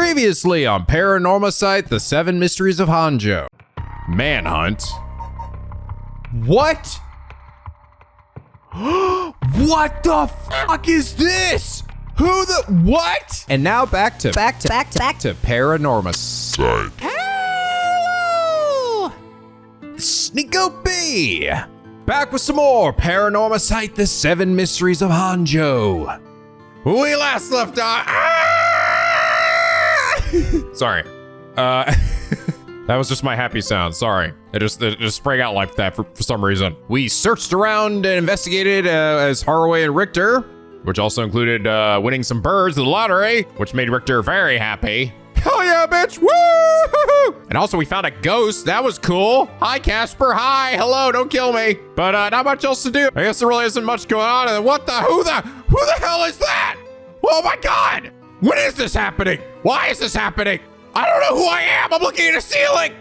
Previously on Paranormasight, the Seven Mysteries of Honjo. Manhunt. What? What the fuck is this? Who the what? And now back to Paranormasight. Hello, NicoB. Back with some more Paranormasight, the Seven Mysteries of Honjo. We last left on. Sorry. That was just my happy sound. Sorry. It just sprang out like that for some reason. We searched around and investigated as Haraway and Richter, which also included winning some birds in the lottery, which made Richter very happy. Hell yeah, bitch! Woo! And also we found a ghost. That was cool. Hi, Casper. Hi. Hello. Don't kill me. But not much else to do. I guess there really isn't much going on. And what the? Who the hell is that? Oh my God! When is this happening? Why is this happening? I don't know who I am. I'm looking at a ceiling.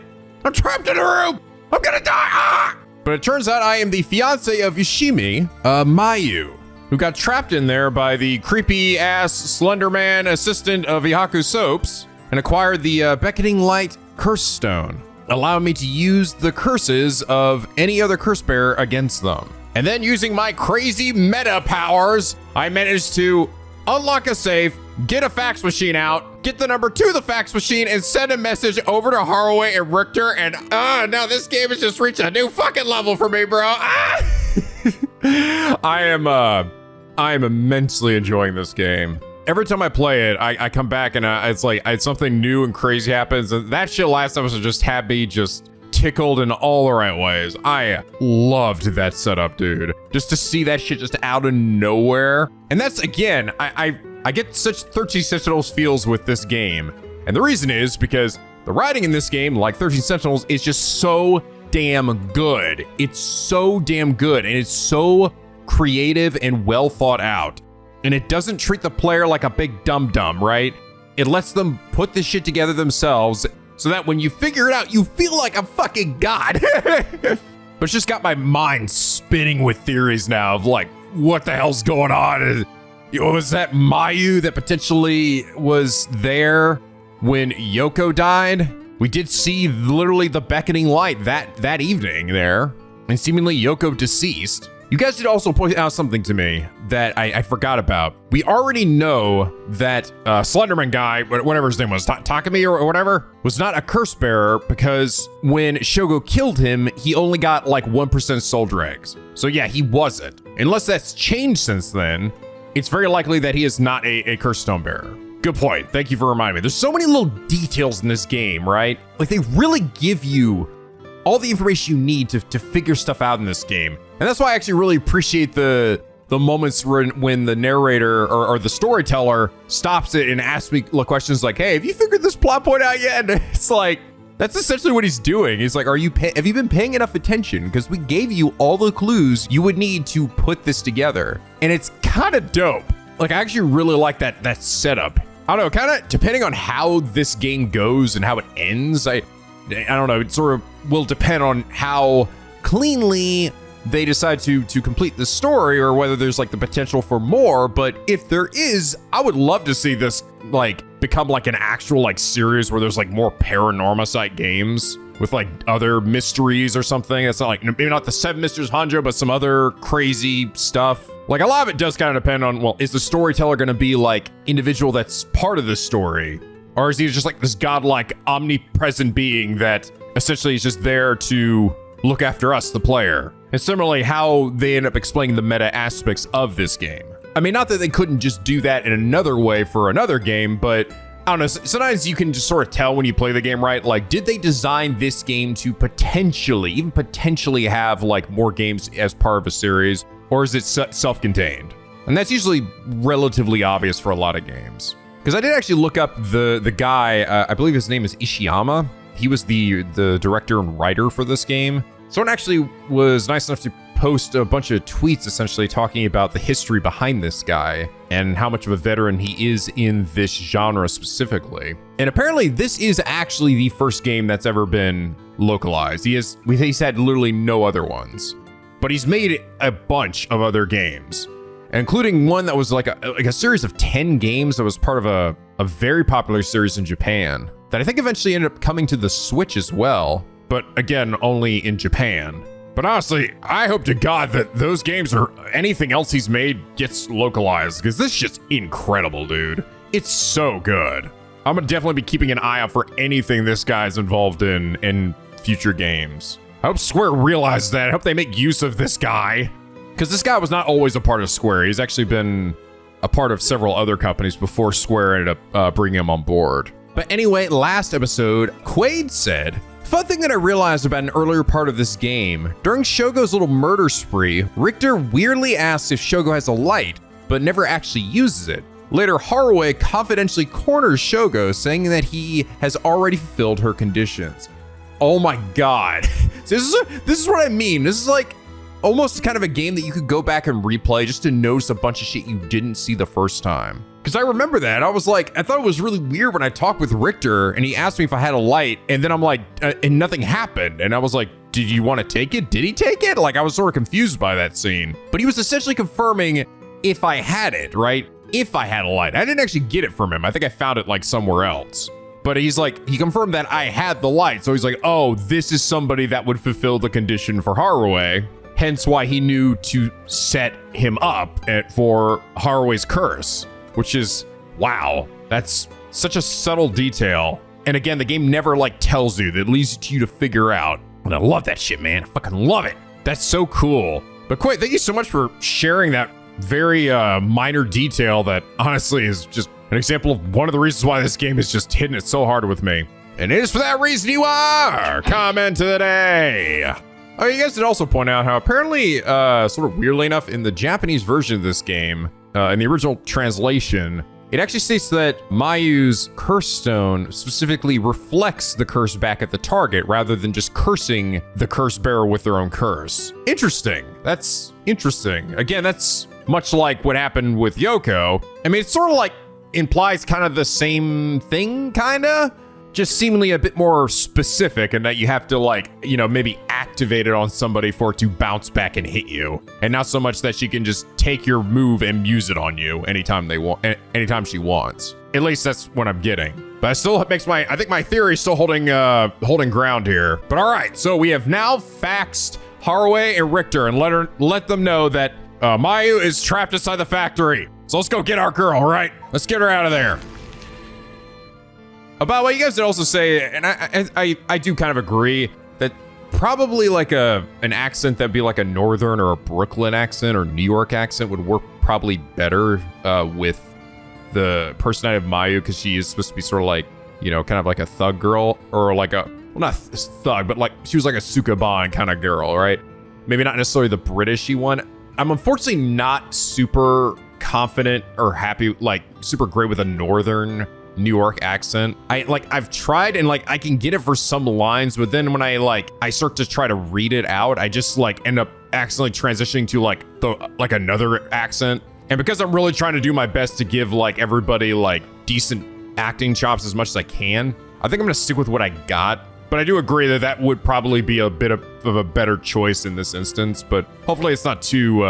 I'm trapped in a room. I'm gonna die. Ah! But it turns out I am the fiance of Yoshimi, Mayu, who got trapped in there by the creepy ass Slenderman assistant of Yaku Soaps and acquired the Beckoning Light Curse Stone, allowing me to use the curses of any other curse bearer against them. And then using my crazy meta powers, I managed to unlock a safe, get a fax machine out, get the number to the fax machine, and send a message over to Haraway and Richter. And now this game has just reached a new fucking level for me, bro. I am immensely enjoying this game. Every time I play it, I come back and it's like something new and crazy happens. And that shit last episode just had me just tickled in all the right ways. I loved that setup, dude. Just to see that shit just out of nowhere. And that's, again, I get such 13 Sentinels feels with this game. And the reason is because the writing in this game, like 13 Sentinels, is just so damn good. It's so damn good, and it's so creative and well thought out. And it doesn't treat the player like a big dum-dum, right? It lets them put this shit together themselves so that when you figure it out, you feel like a fucking god. But it's just got my mind spinning with theories now of like, what the hell's going on? Was that Mayu that potentially was there when Yoko died? We did see literally the beckoning light that evening there, and seemingly Yoko deceased. You guys did also point out something to me that I forgot about. We already know that Slenderman guy, whatever his name was, Takami or whatever, was not a curse bearer because when Shogo killed him, he only got like 1% soul dregs. So yeah, he wasn't. Unless that's changed since then, it's very likely that he is not a curse stone bearer. Good point. Thank you for reminding me. There's so many little details in this game, right? Like they really give you all the information you need to figure stuff out in this game. And that's why I actually really appreciate the moments when the narrator or the storyteller stops it and asks me questions like, hey, have you figured this plot point out yet? And it's like, that's essentially what he's doing. He's like, have you been paying enough attention? Because we gave you all the clues you would need to put this together. And it's kind of dope. Like, I actually really like that setup. I don't know, kind of depending on how this game goes and how it ends, I don't know, it sort of will depend on how cleanly they decide to complete the story or whether there's like the potential for more. But if there is, I would love to see this like become like an actual like series where there's like more Paranormasight games with like other mysteries or something. It's not like, maybe not the Seven Mysteries of Honjo, but some other crazy stuff. Like a lot of it does kind of depend on, well, is the storyteller going to be like individual that's part of the story? Or is he just like this godlike omnipresent being that essentially is just there to look after us, the player? And similarly, how they end up explaining the meta aspects of this game. I mean, not that they couldn't just do that in another way for another game, but I don't know, sometimes you can just sort of tell when you play the game, right? Like, did they design this game to even potentially have like more games as part of a series? Or is it self-contained? And that's usually relatively obvious for a lot of games. Because I did actually look up the guy, I believe his name is Ishiyama. He was the director and writer for this game. Someone actually was nice enough to post a bunch of tweets essentially talking about the history behind this guy and how much of a veteran he is in this genre specifically. And apparently this is actually the first game that's ever been localized. He's had literally no other ones, but he's made a bunch of other games, including one that was like a series of 10 games that was part of a very popular series in Japan that I think eventually ended up coming to the Switch as well, but again, only in Japan. But honestly, I hope to God that those games or anything else he's made gets localized, because this shit's incredible, dude. It's so good. I'm gonna definitely be keeping an eye out for anything this guy's involved in future games. I hope Square realizes that. I hope they make use of this guy, because this guy was not always a part of Square. He's actually been a part of several other companies before Square ended up bringing him on board. But anyway, last episode, Quaid said, fun thing that I realized about an earlier part of this game, during Shogo's little murder spree, Richter weirdly asks if Shogo has a light, but never actually uses it. Later, Haruo confidentially corners Shogo, saying that he has already fulfilled her conditions. Oh my God. This is what I mean. This is like almost kind of a game that you could go back and replay just to notice a bunch of shit you didn't see the first time. Because I remember that. I was like, I thought it was really weird when I talked with Richter and he asked me if I had a light, and then I'm like, and nothing happened. And I was like, did you want to take it? Did he take it? Like, I was sort of confused by that scene. But he was essentially confirming if I had it, right? If I had a light. I didn't actually get it from him. I think I found it like somewhere else. But he's like, he confirmed that I had the light. So he's like, oh, this is somebody that would fulfill the condition for Haruo. Hence why he knew to set him up for Haruo's curse. Which is, wow, that's such a subtle detail. And again, the game never like tells you, that leaves it to you to figure out. And I love that shit, man. I fucking love it. That's so cool. But Quaid, thank you so much for sharing that very minor detail that honestly is just an example of one of the reasons why this game is just hitting it so hard with me. And it is for that reason you are comment of the day. Oh, you guys did also point out how apparently, sort of weirdly enough, in the Japanese version of this game, in the original translation, it actually states that Mayu's curse stone specifically reflects the curse back at the target rather than just cursing the curse bearer with their own curse. Interesting. That's interesting. Again, that's much like what happened with Yoko. I mean, it sort of like implies kind of the same thing, kinda, just seemingly a bit more specific, and that you have to like, you know, maybe activate it on somebody for it to bounce back and hit you, and not so much that she can just take your move and use it on you anytime anytime she wants. At least that's what I'm getting. But it still makes I think my theory is still holding ground here. But all right, so we have now faxed Haruo and Richter and let them know that Mayu is trapped inside the factory. So let's go get our girl, all right? Let's get her out of there. About what you guys did also say, and I do kind of agree that probably like an accent that'd be like a northern or a Brooklyn accent or New York accent would work probably better with the personality of Mayu, because she is supposed to be sort of like, you know, kind of like a thug girl, or like a, well, not thug, but like she was like a Sukaban kind of girl, right? Maybe not necessarily the Britishy one. I'm unfortunately not super confident or happy, like super great with a northern New York accent. I've tried and like I can get it for some lines, but then when I start to try to read it out, I just like end up accidentally transitioning to like another accent. And because I'm really trying to do my best to give like everybody like decent acting chops as much as I can, I think I'm gonna stick with what I got. But I do agree that that would probably be a bit of a better choice in this instance, but hopefully it's not too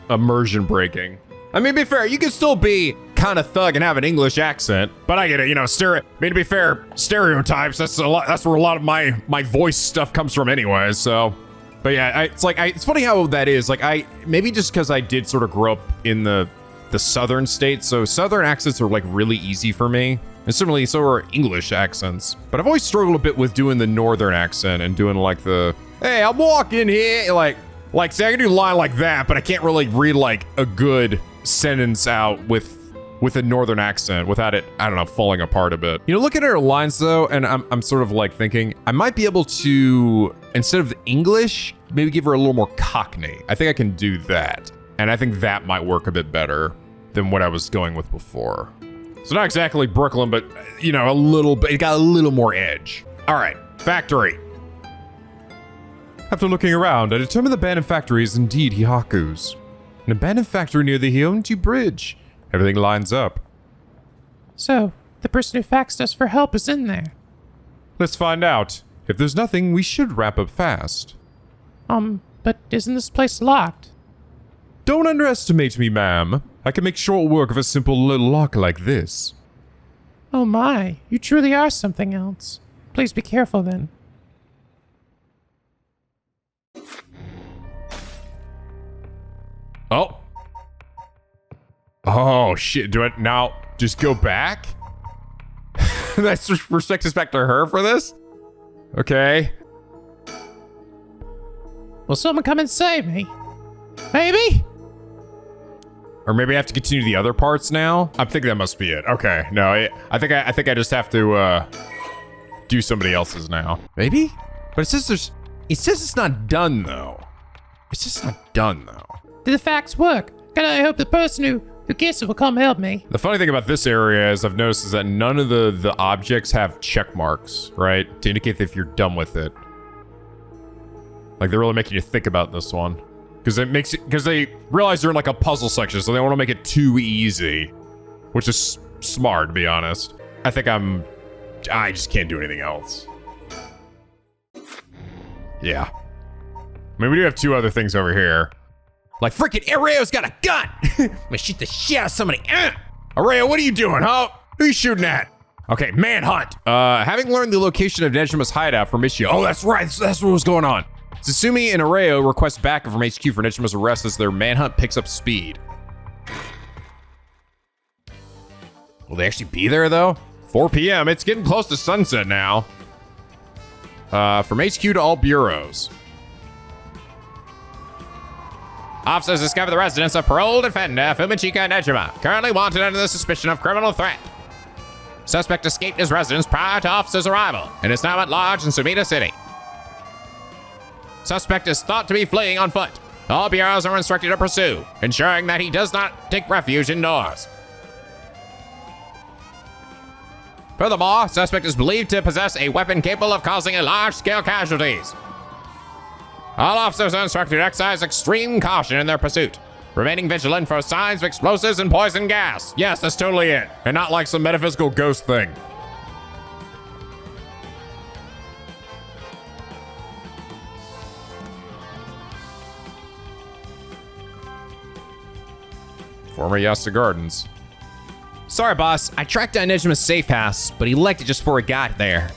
immersion breaking. I mean, to be fair, you can still be kind of thug and have an English accent, but I get it, you know, to be fair, stereotypes, that's where a lot of my voice stuff comes from anyway, so. But yeah, it's funny how that is, like maybe just because I did sort of grow up in the southern states, so southern accents are like really easy for me, and similarly, so are English accents. But I've always struggled a bit with doing the northern accent and doing like the, hey, I'm walking here, like see, I can do a line like that, but I can't really read like a good sentence out with a northern accent without it, I don't know, falling apart a bit. You know, looking at her lines though, and I'm sort of like thinking I might be able to, instead of English, maybe give her a little more Cockney. I think I can do that. And I think that might work a bit better than what I was going with before. So not exactly Brooklyn, but you know, a little bit, it got a little more edge. All right, factory. After looking around, I determined the abandoned factory is indeed Hihaku's. An abandoned factory near the Hionju Bridge. Everything lines up. So, the person who faxed us for help is in there. Let's find out. If there's nothing, we should wrap up fast. But isn't this place locked? Don't underestimate me, ma'am. I can make short work of a simple little lock like this. Oh my, you truly are something else. Please be careful then. Oh. Oh, shit. Do I now just go back? That's respect us back to her for this? Okay. Will someone come and save me? Maybe? Or maybe I have to continue the other parts now? I'm thinking that must be it. Okay. No, I think I just have to do somebody else's now. Maybe? But it says it's not done though. It's just not done though. Did the facts work? Can I hope the person who gets it will come help me? The funny thing about this area is I've noticed is that none of the objects have check marks, right? To indicate that if you're done with it. Like they're really making you think about this one. Because they realize they're in like a puzzle section, so they want to make it too easy. Which is smart, to be honest. I think I just can't do anything else. Yeah. I mean, we do have two other things over here. Like, freaking Erio's got a gun! I'm gonna shoot the shit out of somebody. Erio, what are you doing, huh? Who are you shooting at? Okay, manhunt. Having learned the location of Nejima's hideout from Ishio. Oh, that's right, that's what was going on. Tsutsumi and Erio request backup from HQ for Nejima's arrest as their manhunt picks up speed. Will they actually be there, though? 4 p.m., it's getting close to sunset now. From HQ to all bureaus. Officers discover the residence of parole defender Fumichika Nejima, currently wanted under the suspicion of criminal threat. Suspect escaped his residence prior to officers' arrival and is now at large in Sumida City. Suspect is thought to be fleeing on foot. All bureaus are instructed to pursue, ensuring that he does not take refuge indoors. Furthermore, suspect is believed to possess a weapon capable of causing a large-scale casualties. All officers are instructed to exercise extreme caution in their pursuit, remaining vigilant for signs of explosives and poison gas. Yes, that's totally it, and not like some metaphysical ghost thing. Former Yasa Gardens. Sorry, boss. I tracked down Nejima's safe house, but he left it just before it got there.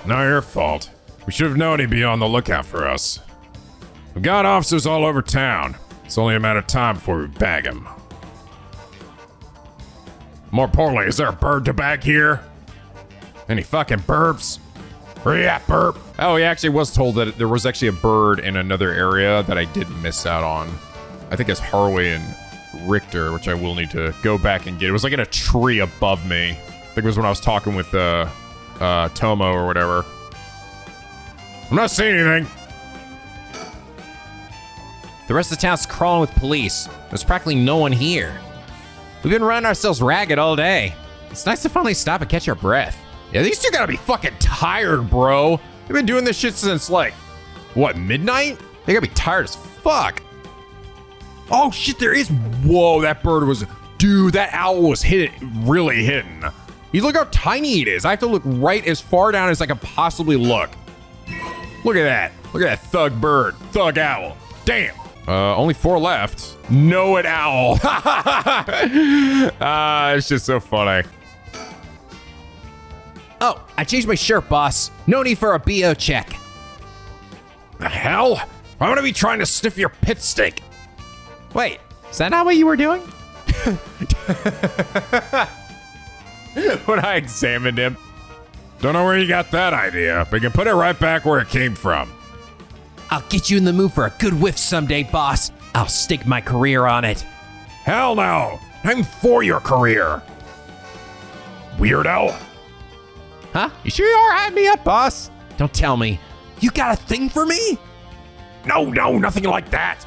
Not your fault. We should have known he'd be on the lookout for us. We've got officers all over town. It's only a matter of time before we bag him. More importantly, is there a bird to bag here? Any fucking burps? Where you at, burp? Oh, he actually was told that there was actually a bird in another area that I did miss out on. I think it's Harway and Richter, which I will need to go back and get. It was like in a tree above me. I think it was when I was talking with Tomo or whatever. I'm not seeing anything. The rest of the town's crawling with police. There's practically no one here. We've been running ourselves ragged all day. It's nice to finally stop and catch our breath. Yeah, these two gotta be fucking tired, bro. They've been doing this shit since like, what, midnight? They gotta be tired as fuck. Oh shit, there is. Whoa, that bird was, dude, that owl was really hidden. You look how tiny it is. I have to look right as far down as I can possibly look. Look at that. Look at that thug bird, thug owl. Damn. Only 4 left. Know it, owl. It's just so funny. Oh, I changed my shirt, boss. No need for a BO check. The hell? I'm gonna be trying to sniff your pit steak. Wait, is that not what you were doing? When I examined him. Don't know where you got that idea, but you can put it right back where it came from. I'll get you in the mood for a good whiff someday, boss. I'll stake my career on it. Hell no! I'm for your career. Weirdo. Huh? You sure you are eyeing me up, boss? Don't tell me. You got a thing for me? No, nothing like that.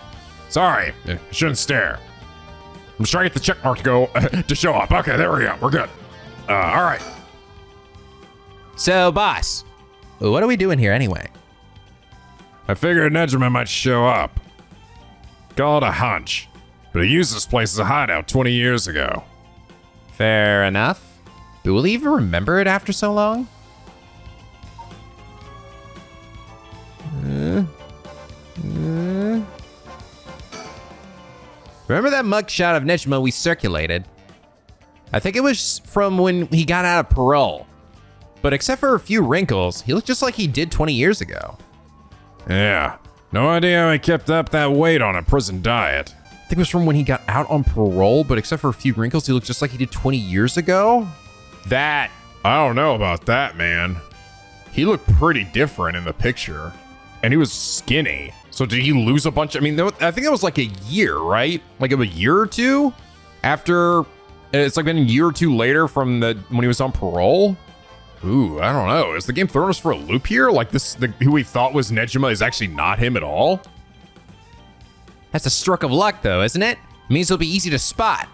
Sorry, shouldn't stare. I'm just trying to get the check mark to go to show up. Okay, there we go. We're good. All right. So, boss, what are we doing here anyway? I figured Nejima might show up. Call it a hunch, but he used this place as a hideout 20 years ago. Fair enough. But will he even remember it after so long? Remember that mugshot of Nejima we circulated? I think it was from when he got out of parole. But except for a few wrinkles, he looked just like he did 20 years ago. Yeah, no idea how he kept up that weight on a prison diet. I think it was from when he got out on parole, but except for a few wrinkles, he looked just like he did 20 years ago. I don't know about that, man. He looked pretty different in the picture. And he was skinny. So did he lose a bunch? I mean, I think it was like a year, right? Like a year or two after. It's like been a year or two later from when he was on parole. Ooh, I don't know. Is the game throwing us for a loop here? Like who we thought was Nejima is actually not him at all? That's a stroke of luck, though, isn't it? Means it'll be easy to spot.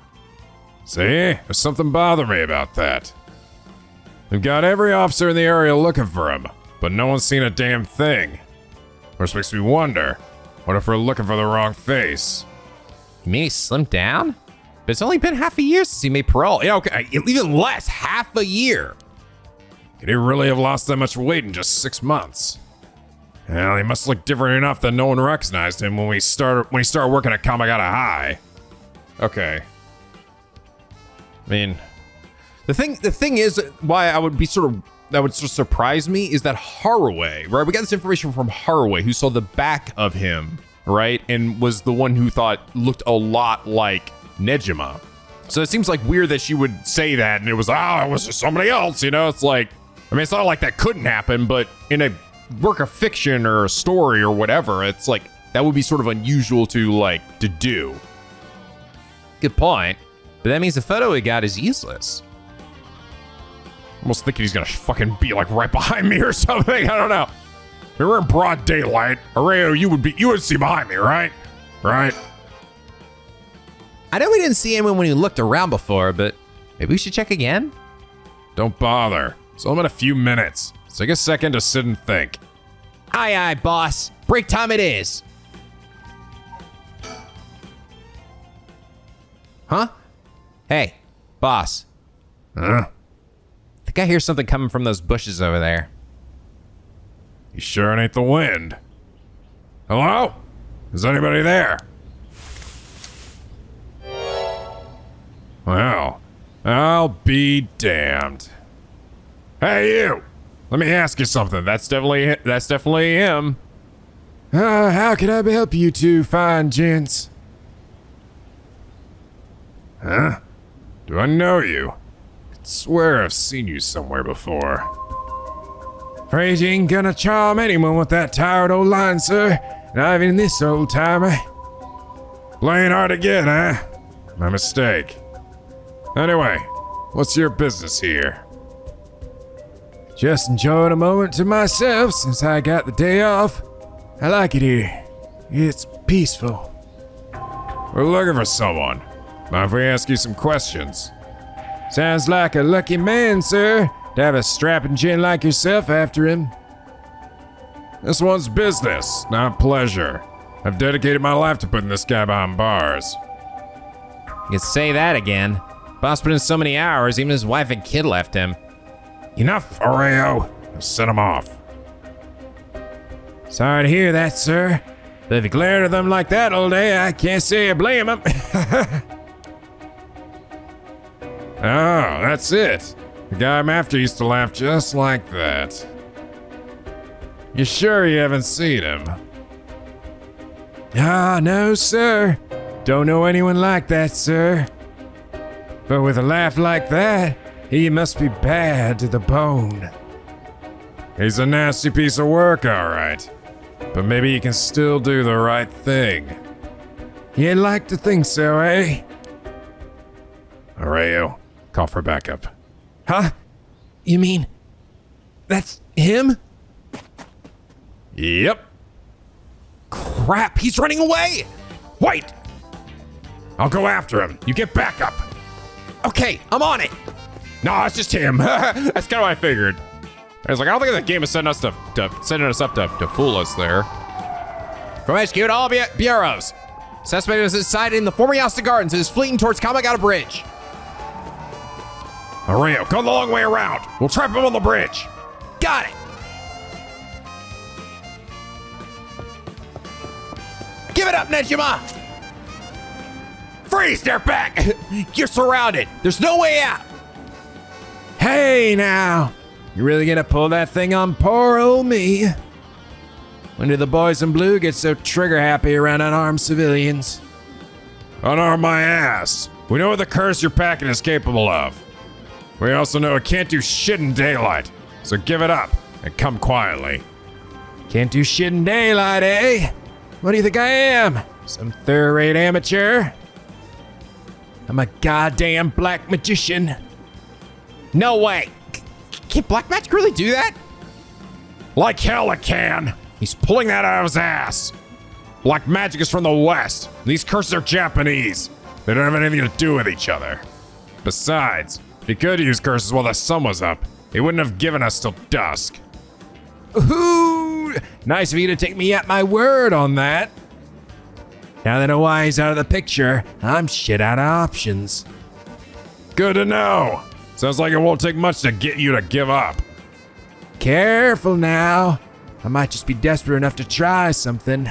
See, there's something bothering me about that. We've got every officer in the area looking for him, but no one's seen a damn thing. Which makes me wonder, what if we're looking for the wrong face? You mean he slimmed down? But it's only been half a year since he made parole. Yeah, okay, even less, half a year. Could he really have lost that much weight in just 6 months? Well, he must look different enough that no one recognized him when he started working at Kamagata High. Okay. I mean, the thing is why that would sort of surprise me is that Haraway, right? We got this information from Haraway, who saw the back of him, right? And was the one who looked a lot like Nejima. So it seems like weird that she would say that and it was just somebody else, you know? It's like, I mean, it's not like that couldn't happen, but in a work of fiction or a story or whatever, it's like, that would be sort of unusual to do. Good point. But that means the photo we got is useless. Almost thinking he's gonna fucking be like right behind me or something. I don't know. If we were in broad daylight, Erio, you would see behind me, right? Right? I know we didn't see anyone when we looked around before, but maybe we should check again? Don't bother. It's only been a few minutes. Take a second to sit and think. Aye, aye, boss. Break time it is. Huh? Hey, boss. Huh? I think I hear something coming from those bushes over there. You sure it ain't the wind? Hello? Is anybody there? Well, I'll be damned. Hey, you! Let me ask you something. That's definitely him. How can I help you two fine gents? Huh? Do I know you? I swear I've seen you somewhere before. Afraid you ain't gonna charm anyone with that tired old line, sir. Not even this old timer. Playing hard to get, huh? My mistake. Anyway, what's your business here? Just enjoying a moment to myself since I got the day off. I like it here. It's peaceful. We're looking for someone. Mind if we ask you some questions? Sounds like a lucky man, sir, to have a strapping gent like yourself after him. This one's business, not pleasure. I've dedicated my life to putting this guy behind bars. You can say that again. Boss put in so many hours, even his wife and kid left him. Enough, Oreo. Send him off. Sorry to hear that, sir. But if you glared at them like that all day, I can't say I blame him. Oh, that's it. The guy I'm after used to laugh just like that. You sure you haven't seen him? Ah, no, sir. Don't know anyone like that, sir. But with a laugh like that, he must be bad to the bone. He's a nasty piece of work, all right. But maybe he can still do the right thing. You'd like to think so, eh? Areo, call for backup. Huh? You mean that's him? Yep. Crap, he's running away! Wait! I'll go after him. You get backup. Okay, I'm on it. No, it's just him. That's kind of what I figured. I was like, I don't think that game is setting us up to fool us there. From HQ to all bureaus. Suspect is inside in the former Yasta Gardens and is fleeing towards Kamagata Bridge. Areo, go the long way around. We'll trap him on the bridge. Got it. Give it up, Nejima. Freeze, dirtbag! You're surrounded. There's no way out. Hey now, you really gonna pull that thing on poor old me? When did the boys in blue get so trigger happy around unarmed civilians? Unarm my ass. We know what the curse you're packing is capable of. We also know it can't do shit in daylight, so give it up and come quietly. Can't do shit in daylight, eh? What do you think I am? Some third-rate amateur? I'm a goddamn black magician. No way. Can black magic really do that? Like hell it can. He's pulling that out of his ass. Black magic is from the West. These curses are Japanese. They don't have anything to do with each other. Besides, if he could use curses while the sun was up, he wouldn't have given us till dusk. Ooh, nice of you to take me at my word on that. Now that Hawaii's out of the picture, I'm shit out of options. Good to know. Sounds like it won't take much to get you to give up. Careful now. I might just be desperate enough to try something.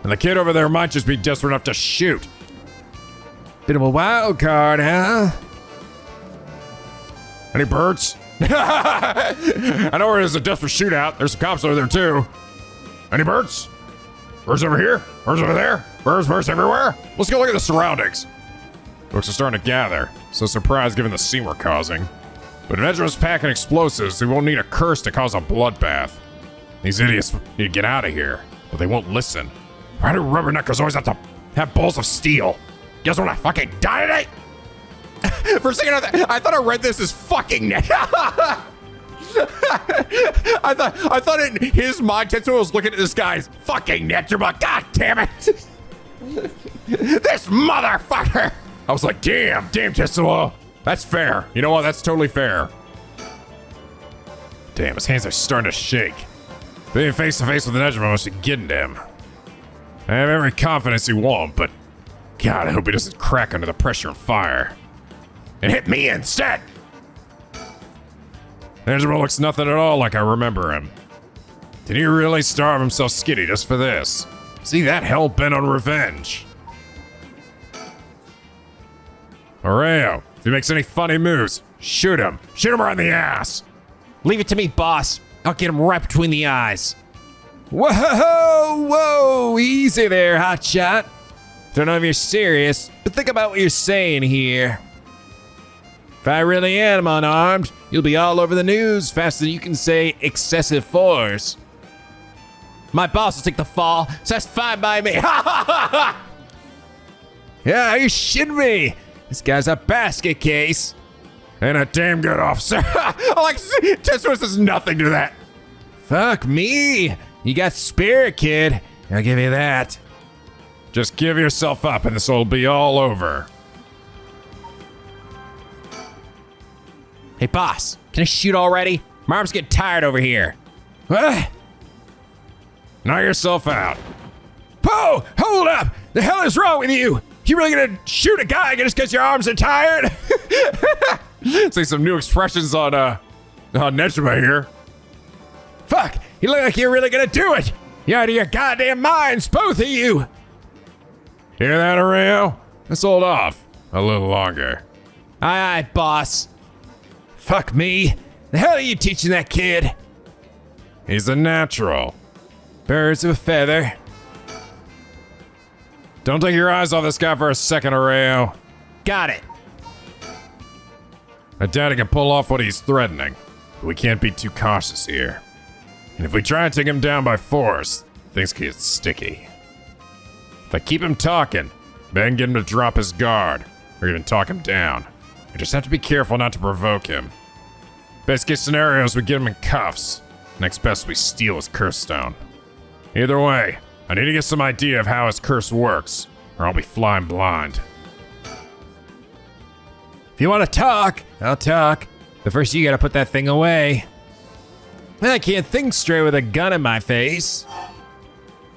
And the kid over there might just be desperate enough to shoot. Bit of a wild card, huh? Any birds? I know where there's a desperate shootout. There's some cops over there too. Any birds? Birds over here? Birds over there? Birds everywhere? Let's go look at the surroundings. Folks are starting to gather, so surprised given the scene we're causing. But if Nejima's packing explosives, we won't need a curse to cause a bloodbath. These idiots need to get out of here, but they won't listen. Why do rubberneckers always have to have balls of steel? You guys want to fucking die today? For a second, I thought I read this as fucking I thought in his mind, Tetsuo was looking at this guy's fucking Nejima. God damn it! This motherfucker! I was like, damn Tetsuo. That's fair. You know what? That's totally fair. Damn, his hands are starting to shake. Being face to face with the Nejima must be getting to him. I have every confidence he won't, but God, I hope he doesn't crack under the pressure and fire. And hit me instead! Nejima looks nothing at all like I remember him. Did he really starve himself skinny just for this? Is he that hell-bent on revenge? Erio, if he makes any funny moves, shoot him. Shoot him right in the ass. Leave it to me, boss. I'll get him right between the eyes. Whoa, easy there, hotshot. Don't know if you're serious, but think about what you're saying here. If I really am unarmed, you'll be all over the news faster than you can say excessive force. My boss will take the fall, so that's fine by me. Yeah, you shitting me. This guy's a basket case. And a damn good officer. Like, Tetsuo says nothing to that. Fuck me. You got spirit, kid. I'll give you that. Just give yourself up and this will be all over. Hey, boss, can I shoot already? My arm's getting tired over here. What? Knock yourself out. Whoa, hold up. The hell is wrong with you? You really gonna shoot a guy just because your arms are tired? See some new expressions on Nejima here. Fuck, you look like you're really gonna do it. You're out of your goddamn minds, both of you. Hear that, Erio? Let's hold off a little longer. Aye, boss. Fuck me. The hell are you teaching that kid? He's a natural. Birds of a feather. Don't take your eyes off this guy for a second, Erio. Got it. I doubt he can pull off what he's threatening, but we can't be too cautious here. And if we try and take him down by force, things could get sticky. If I keep him talking, then get him to drop his guard, or even talk him down, I just have to be careful not to provoke him. Best case scenario is we get him in cuffs. Next best we steal his curse stone. Either way, I need to get some idea of how his curse works, or I'll be flying blind. If you want to talk, I'll talk. But first you gotta put that thing away. I can't think straight with a gun in my face.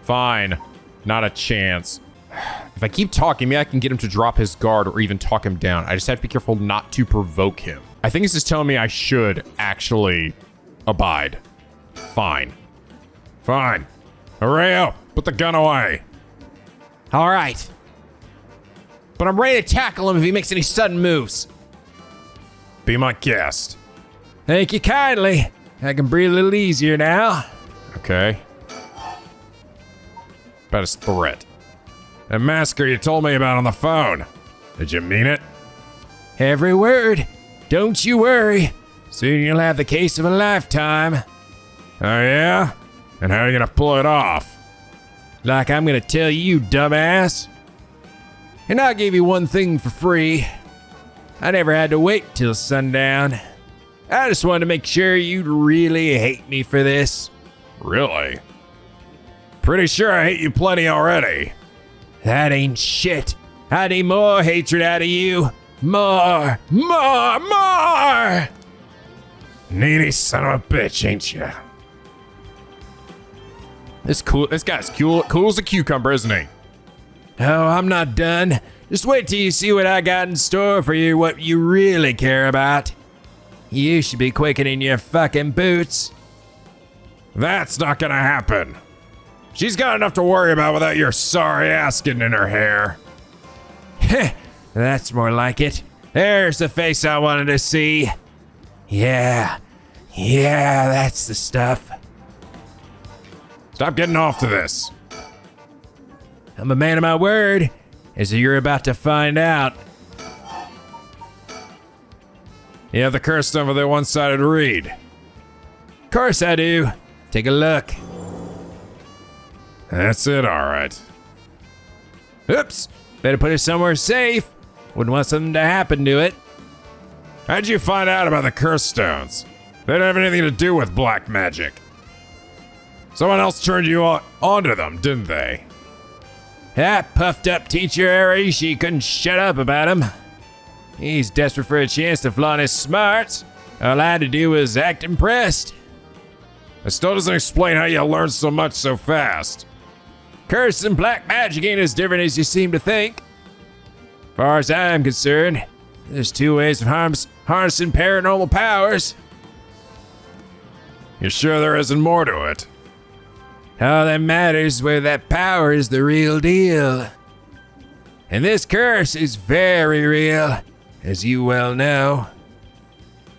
Fine. Not a chance. If I keep talking, maybe I can get him to drop his guard or even talk him down. I just have to be careful not to provoke him. I think this is telling me I should actually abide. Fine. Fine. Erio, put the gun away. All right. but I'm ready to tackle him if he makes any sudden moves. Be my guest. Thank you kindly. I can breathe a little easier now. Okay. About his threat. The massacre you told me about on the phone. Did you mean it? Every word. Don't you worry. Soon you'll have the case of a lifetime. Oh yeah? And how are you gonna pull it off? Like I'm gonna tell you, dumbass. And I'll give you one thing for free. I never had to wait till sundown. I just wanted to make sure you'd really hate me for this. Really? Pretty sure I hate you plenty already. That ain't shit. I need more hatred out of you. More. Needy son of a bitch, ain't you? This guy's cool as a cucumber, isn't he? Oh, I'm not done. Just wait till you see what I got in store for you, what you really care about. You should be quickening your fucking boots. That's not gonna happen. She's got enough to worry about without your sorry ass getting in her hair. Heh, that's more like it. There's the face I wanted to see. Yeah, that's the stuff. Stop getting off to this. I'm a man of my word, as you're about to find out. You have the curse stone for the one-sided read. Of course I do. Take a look. That's it, alright. Oops, better put it somewhere safe. Wouldn't want something to happen to it. How'd you find out about the curse stones? They don't have anything to do with black magic. Someone else turned you onto them, didn't they? That puffed up teacher Arishi couldn't shut up about him. He's desperate for a chance to flaunt his smarts. All I had to do was act impressed. It still doesn't explain how you learned so much so fast. Curse and black magic ain't as different as you seem to think. As far as I'm concerned, there's two ways of harnessing paranormal powers. You sure there isn't more to it? All that matters is whether that power is the real deal. And this curse is very real, as you well know.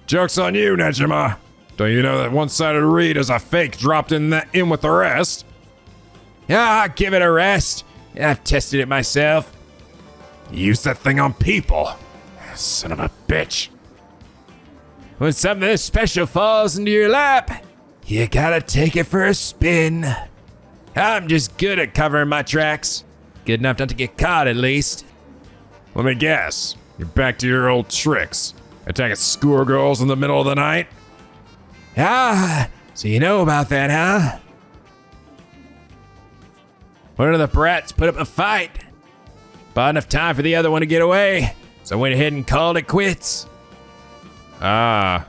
Joke's on you, Nejima. Don't you know that one-sided read is a fake dropped in with the rest? Ah, give it a rest. I've tested it myself. You use that thing on people. Son of a bitch. When something this special falls into your lap, you gotta take it for a spin. I'm just good at covering my tracks. Good enough not to get caught, at least. Let me guess. You're back to your old tricks. Attacking schoolgirls in the middle of the night? Ah, so you know about that, huh? One of the brats put up a fight. Bought enough time for the other one to get away, so I went ahead and called it quits. Ah,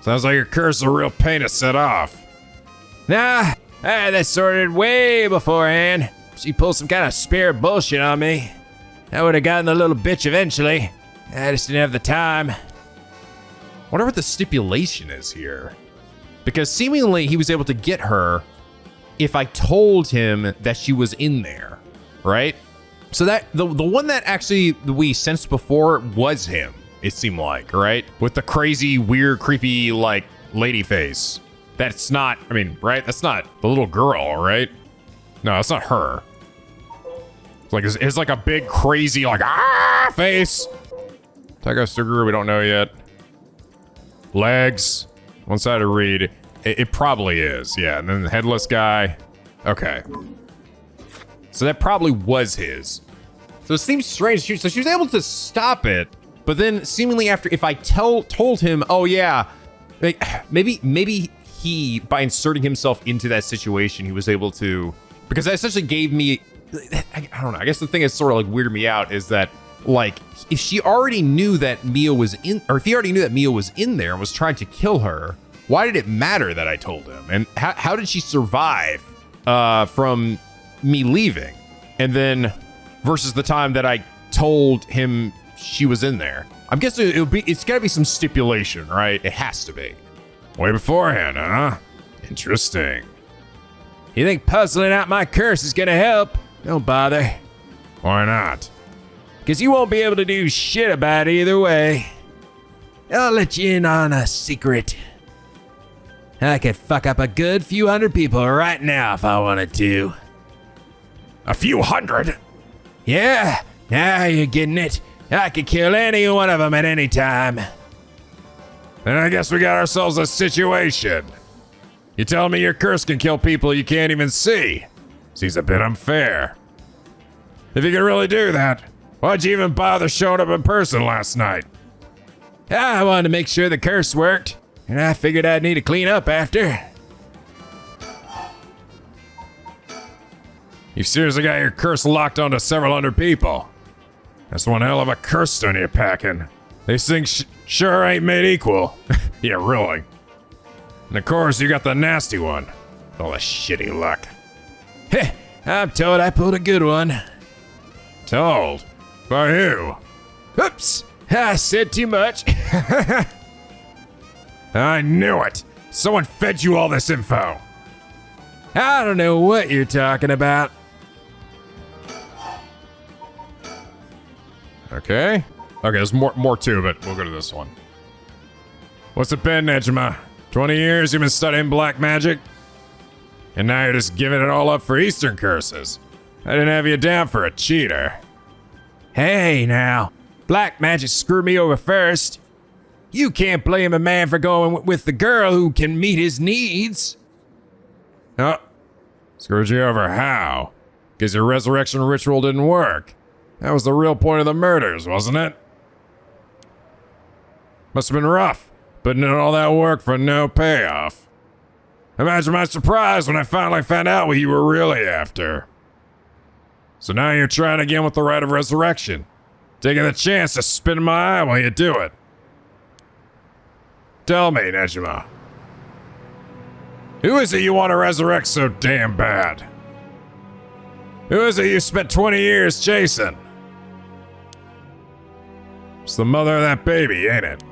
sounds like your curse is a real pain to set off. Nah, I had that sorted way beforehand. She pulled some kind of spare bullshit on me. I would have gotten the little bitch eventually. I just didn't have the time. Wonder what the stipulation is here. Because seemingly he was able to get her if I told him that she was in there, right? So that the one that actually we sensed before was him, it seemed like, right? With the crazy, weird, creepy, like, lady face. That's not, I mean, right? That's not the little girl, right? No, that's not her. It's like a big, crazy, like, face. Taiko Suguru, we don't know yet. Legs, one-sided read. It probably is, yeah. And then the headless guy. Okay. So that probably was his. So it seems strange. So she was able to stop it, but then seemingly after, if I told him, oh yeah, like, maybe he, by inserting himself into that situation, he was able to, because that essentially gave me, I don't know, I guess the thing that sort of like weirded me out is that, like, if she already knew that Mio was in, or if he already knew that Mio was in there and was trying to kill her, why did it matter that I told him? And how did she survive from me leaving? And then versus the time that I told him she was in there. I'm guessing it's gotta be some stipulation, right? It has to be. Way beforehand, huh? Interesting. You think puzzling out my curse is gonna help? Don't bother. Why not? 'cause you won't be able to do shit about it either way. I'll let you in on a secret. I could fuck up a good few hundred people right now if I wanted to. A few hundred? Yeah, now you're getting it. I could kill any one of them at any time. Then I guess we got ourselves a situation. You telling me your curse can kill people you can't even see? Seems a bit unfair. If you can really do that, why'd you even bother showing up in person last night? I wanted to make sure the curse worked, and I figured I'd need to clean up after. You've seriously got your curse locked onto several hundred people. That's one hell of a curse stone you're packing. These things sure ain't made equal. Yeah, really. And of course, you got the nasty one. All the shitty luck. Heh, I'm told I pulled a good one. Told? By who? Oops, I said too much. I knew it. Someone fed you all this info. I don't know what you're talking about. Okay, there's more to it. We'll go to this one. What's it been, Nejima? 20 years you've been studying black magic? And now you're just giving it all up for Eastern curses. I didn't have you down for a cheater. Hey now, black magic screwed me over first. You can't blame a man for going with the girl who can meet his needs. Oh, screwed you over how? Because your resurrection ritual didn't work. That was the real point of the murders, wasn't it? Must have been rough, putting in all that work for no payoff. Imagine my surprise when I finally found out what you were really after. So now you're trying again with the rite of resurrection, taking the chance to spit in my eye while you do it. Tell me, Nejima. Who is it you want to resurrect so damn bad? Who is it you spent 20 years chasing? It's the mother of that baby, ain't it?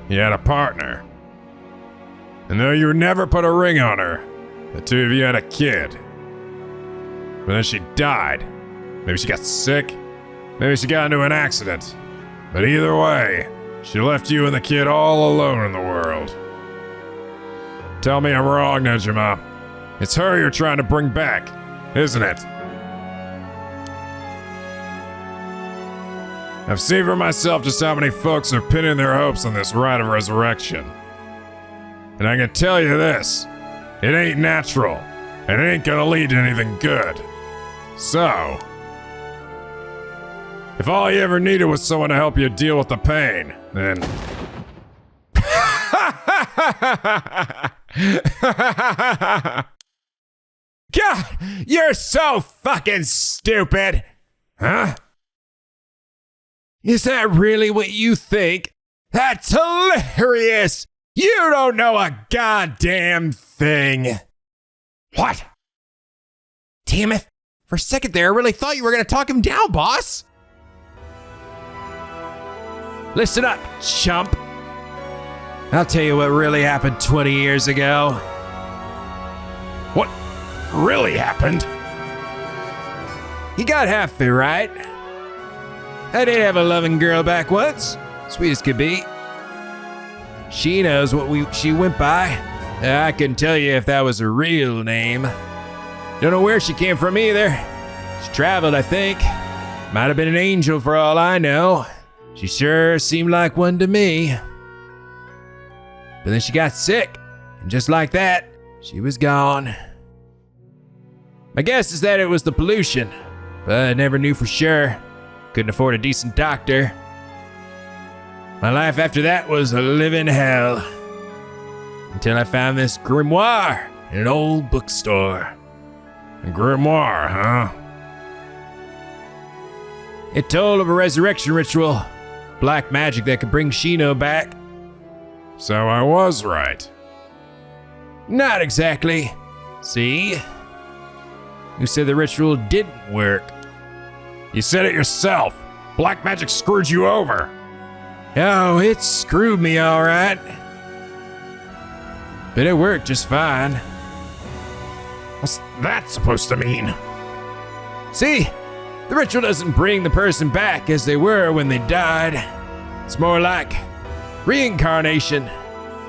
You had a partner. And though you never put a ring on her, the two of you had a kid. But then she died. Maybe she got sick. Maybe she got into an accident. But either way, she left you and the kid all alone in the world. Tell me I'm wrong, Nejima. It's her you're trying to bring back, isn't it? I've seen for myself just how many folks are pinning their hopes on this rite of resurrection. And I can tell you this, it ain't natural, and it ain't gonna lead to anything good. So, if all you ever needed was someone to help you deal with the pain, then... God, you're so fucking stupid! Huh? Is that really what you think? That's hilarious! You don't know a goddamn thing! What? Damn it. For a second there, I really thought you were gonna talk him down, boss. Listen up, chump. I'll tell you what really happened 20 years ago. What really happened? You got half it right. I did have a loving girl back once, sweet as could be. She knows what she went by. I couldn't tell you if that was her real name. Don't know where she came from either. She traveled, I think. Might have been an angel for all I know. She sure seemed like one to me. But then she got sick, and just like that, she was gone. My guess is that it was the pollution, but I never knew for sure. Couldn't afford a decent doctor. My life after that was a living hell. Until I found this grimoire in an old bookstore. A grimoire, huh? It told of a resurrection ritual, black magic that could bring Shino back. So I was right. Not exactly. See? You said the ritual didn't work. You said it yourself. Black magic screwed you over. Oh, it screwed me all right. But it worked just fine. What's that supposed to mean? See, the ritual doesn't bring the person back as they were when they died. It's more like reincarnation,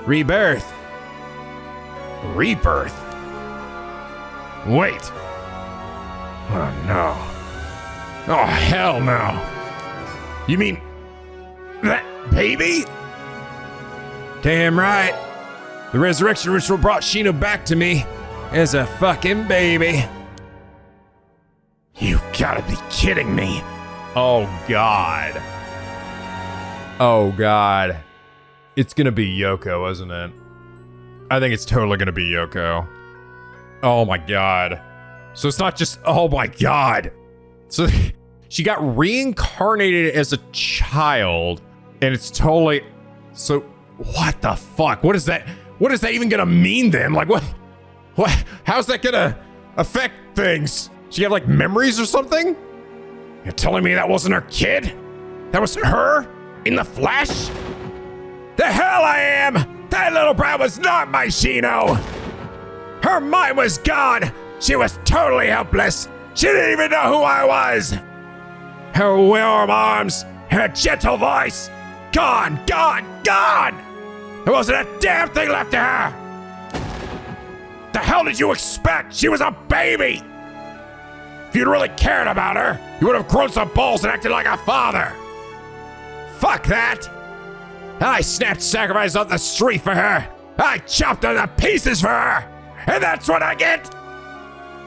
rebirth. Rebirth? Wait. Oh no. Oh hell no. You mean that baby? Damn right. The resurrection ritual brought Shino back to me as a fucking baby. You gotta be kidding me. Oh god. Oh god. It's gonna be Yoko, isn't it? I think it's totally gonna be Yoko. Oh my god. So it's not just, oh my god. So she got reincarnated as a child, and it's totally, so what the fuck? What is that even gonna mean then? Like what, how's that gonna affect things? She have like memories or something? You're telling me that wasn't her kid? That was her? In the flesh? The hell I am! That little brat was not my Shino! Her mind was gone! She was totally helpless! She didn't even know who I was! Her warm arms, her gentle voice, gone, gone, gone! There wasn't a damn thing left to her! The hell did you expect? She was a baby! If you'd really cared about her, you would have grown some balls and acted like a father! Fuck that! I snatched sacrifice off the street for her! I chopped her to pieces for her! And that's what I get?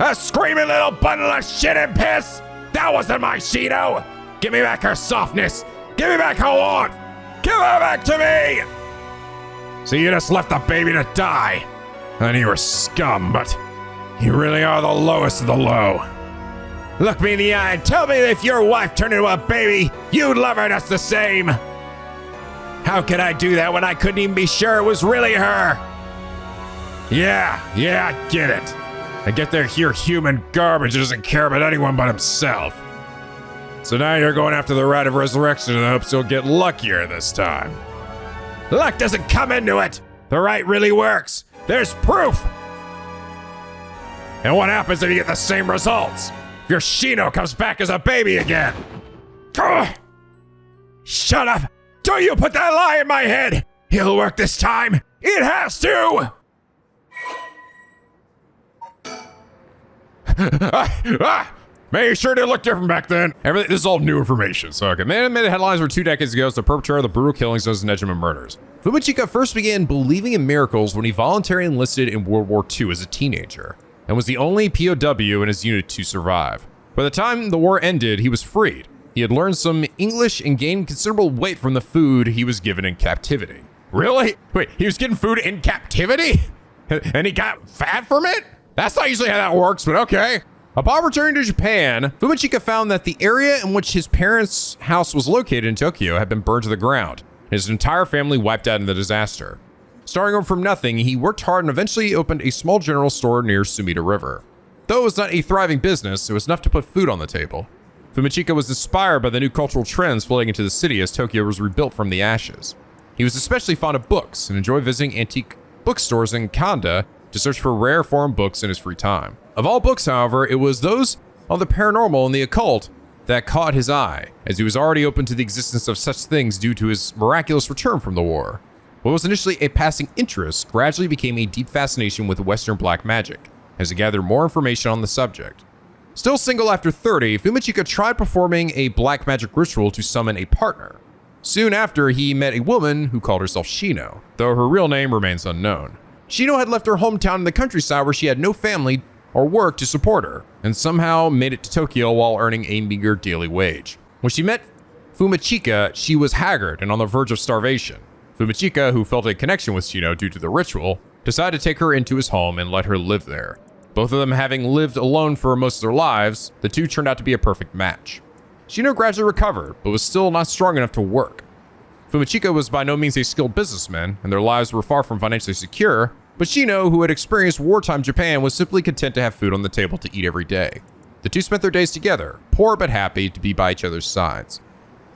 A screaming little bundle of shit and piss? That wasn't my Shino! Give me back her softness! Give me back her warmth! Give her back to me! So you just left the baby to die. I knew you were scum, but you really are the lowest of the low. Look me in the eye and tell me that if your wife turned into a baby, you'd love her just the same. How could I do that when I couldn't even be sure it was really her? Yeah, I get it. I get there here human garbage who doesn't care about anyone but himself. So now you're going after the rite of resurrection in hopes you'll get luckier this time. Luck doesn't come into it. The rite really works. There's proof. And what happens if you get the same results? If your Shino comes back as a baby again? Ugh. Shut up. Don't you put that lie in my head. It'll work this time. It has to. Man, you sure did look different back then. This is all new information, so okay. Man made headlines were 2 decades ago as the perpetrator of the brutal killings known as Nejima murders. Fumachika first began believing in miracles when he voluntarily enlisted in World War II as a teenager, and was the only POW in his unit to survive. By the time the war ended, he was freed. He had learned some English and gained considerable weight from the food he was given in captivity. Really? Wait, he was getting food in captivity? And he got fat from it? That's not usually how that works, but okay. Upon returning to Japan, Fumachika found that the area in which his parents' house was located in Tokyo had been burned to the ground, and his entire family wiped out in the disaster. Starting over from nothing, he worked hard and eventually opened a small general store near Sumida River. Though it was not a thriving business, it was enough to put food on the table. Fumachika was inspired by the new cultural trends flooding into the city as Tokyo was rebuilt from the ashes. He was especially fond of books and enjoyed visiting antique bookstores in Kanda to search for rare foreign books in his free time. Of all books, however, it was those on the paranormal and the occult that caught his eye, as he was already open to the existence of such things due to his miraculous return from the war. What was initially a passing interest gradually became a deep fascination with Western black magic, as he gathered more information on the subject. Still single after 30, Fumachika tried performing a black magic ritual to summon a partner. Soon after, he met a woman who called herself Shino, though her real name remains unknown. Shino had left her hometown in the countryside where she had no family or work to support her, and somehow made it to Tokyo while earning a meager daily wage. When she met Fumachika, she was haggard and on the verge of starvation. Fumachika, who felt a connection with Shino due to the ritual, decided to take her into his home and let her live there. Both of them having lived alone for most of their lives, the two turned out to be a perfect match. Shino gradually recovered, but was still not strong enough to work. Fumachika was by no means a skilled businessman, and their lives were far from financially secure, but Shino, who had experienced wartime Japan, was simply content to have food on the table to eat every day. The two spent their days together, poor but happy to be by each other's sides.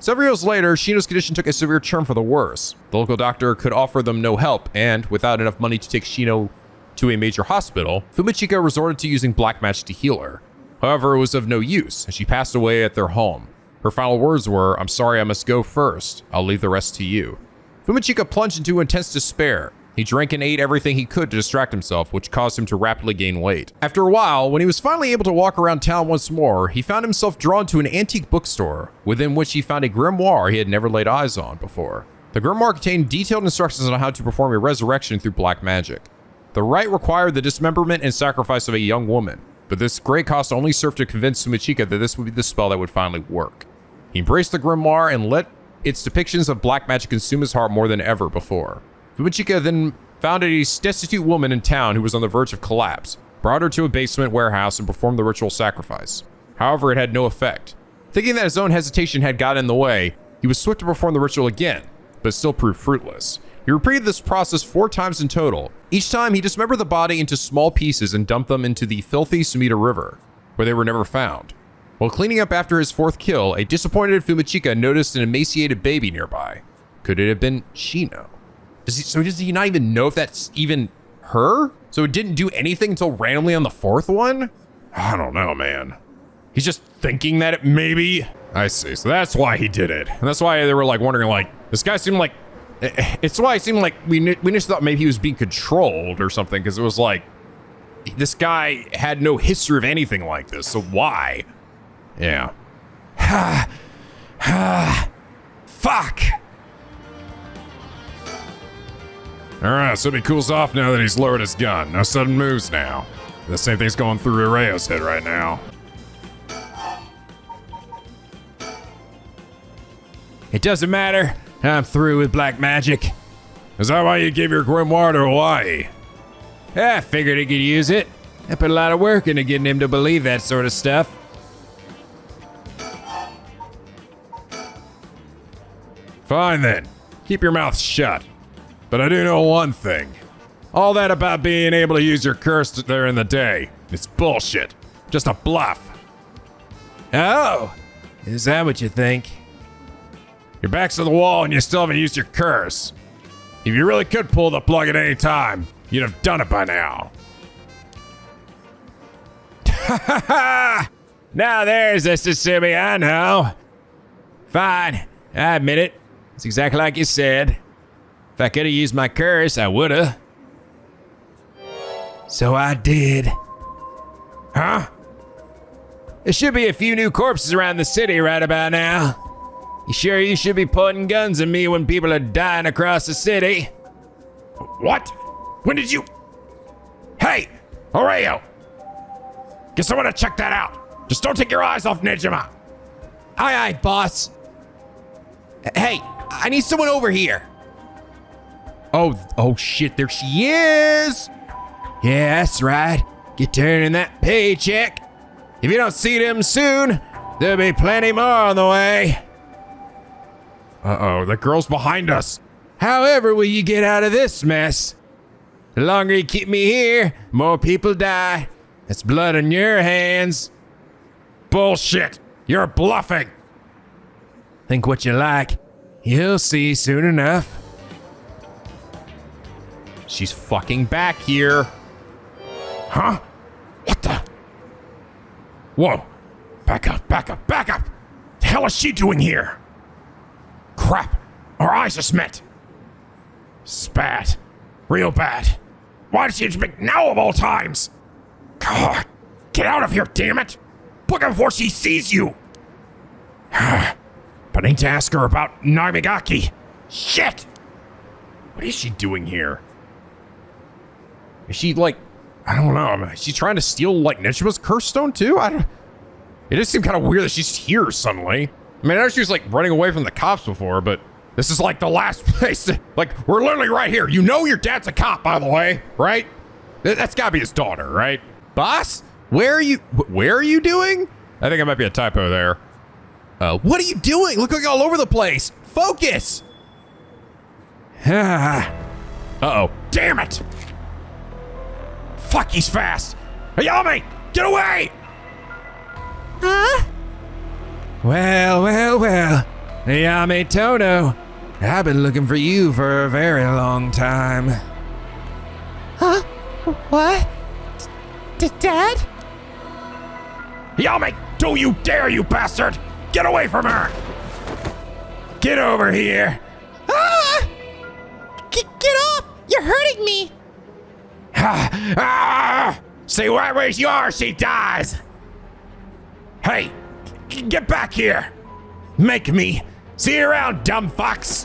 Several years later, Shino's condition took a severe turn for the worse. The local doctor could offer them no help, and without enough money to take Shino to a major hospital, Fumachika resorted to using black magic to heal her. However, it was of no use, and she passed away at their home. Her final words were, "I'm sorry, I must go first. I'll leave the rest to you." Fumachika plunged into intense despair. He drank and ate everything he could to distract himself, which caused him to rapidly gain weight. After a while, when he was finally able to walk around town once more, he found himself drawn to an antique bookstore, within which he found a grimoire he had never laid eyes on before. The grimoire contained detailed instructions on how to perform a resurrection through black magic. The rite required the dismemberment and sacrifice of a young woman, but this great cost only served to convince Fumachika that this would be the spell that would finally work. He embraced the grimoire and let its depictions of black magic consume his heart more than ever before. Fumachika then found a destitute woman in town who was on the verge of collapse, brought her to a basement warehouse, and performed the ritual sacrifice. However, it had no effect. Thinking that his own hesitation had gotten in the way, he was swift to perform the ritual again, but it still proved fruitless. He repeated this process 4 times in total. Each time, he dismembered the body into small pieces and dumped them into the filthy Sumida River, where they were never found. While cleaning up after his 4th kill, a disappointed Fumachika noticed an emaciated baby nearby. Could it have been Shino? Does he not even know if that's even her? So it didn't do anything until randomly on the 4th one? I don't know, man. He's just thinking that it maybe... I see, so that's why he did it. And that's why they were like wondering, like, this guy seemed like... It's why it seemed like we initially thought maybe he was being controlled or something, because it was like, this guy had no history of anything like this, so why? Yeah. Fuck! Alright, so he cools off now that he's lowered his gun. No sudden moves now. The same thing's going through Ereo's head right now. It doesn't matter. I'm through with black magic. Is that why you gave your grimoire to Hawaii? I figured he could use it. I put a lot of work into getting him to believe that sort of stuff. Fine then. Keep your mouth shut. But I do know one thing. All that about being able to use your curse during the day, it's bullshit. Just a bluff. Oh, is that what you think? Your back's to the wall and you still haven't used your curse. If you really could pull the plug at any time, you'd have done it by now. Ha ha ha! Now there's a Sutsumi I know. Fine, I admit it. It's exactly like you said. If I could have used my curse, I would have. So I did. Huh? There should be a few new corpses around the city right about now. You sure you should be pointing guns at me when people are dying across the city? What? When did you... Hey, Erio! Get someone to check that out. Just don't take your eyes off Nejima. Aye, boss. Hey, I need someone over here. Oh shit, there she is. Yeah, that's right. Get turning that paycheck. If you don't see them soon, there'll be plenty more on the way. Uh-oh, the girl's behind us. However will you get out of this mess? The longer you keep me here, more people die. That's blood on your hands. Bullshit. You're bluffing. Think what you like. You'll see soon enough. She's fucking back here. Huh? What the? Whoa. Back up, back up, back up. The hell is she doing here? Crap. Our eyes just met. Spat. Real bad. Why did she make now of all times? God. Get out of here, damn it. Book her before she sees you. But I need to ask her about Naimigaki. Shit. What is she doing here? Is she like, I don't know, is she trying to steal like Nejima's curse stone too? It just seemed kind of weird that she's here suddenly. I mean, I know she was like running away from the cops before, but this is like the last place to, like, we're literally right here. You know your dad's a cop, by the way, right? That's gotta be his daughter, right? Boss, where are you doing? I think it might be a typo there. What are you doing? Look like all over the place. Focus. Uh-oh. Damn it. Fuck, he's fast. Ayame, get away. Huh? Well. Ayame Tono, I've been looking for you for a very long time. Huh? What? Dad? Ayame, don't you dare, you bastard! Get away from her! Get over here! Ah! Get off! You're hurting me! See, wherever you are, she dies! Hey, get back here! Make me! See you around, dumb fox!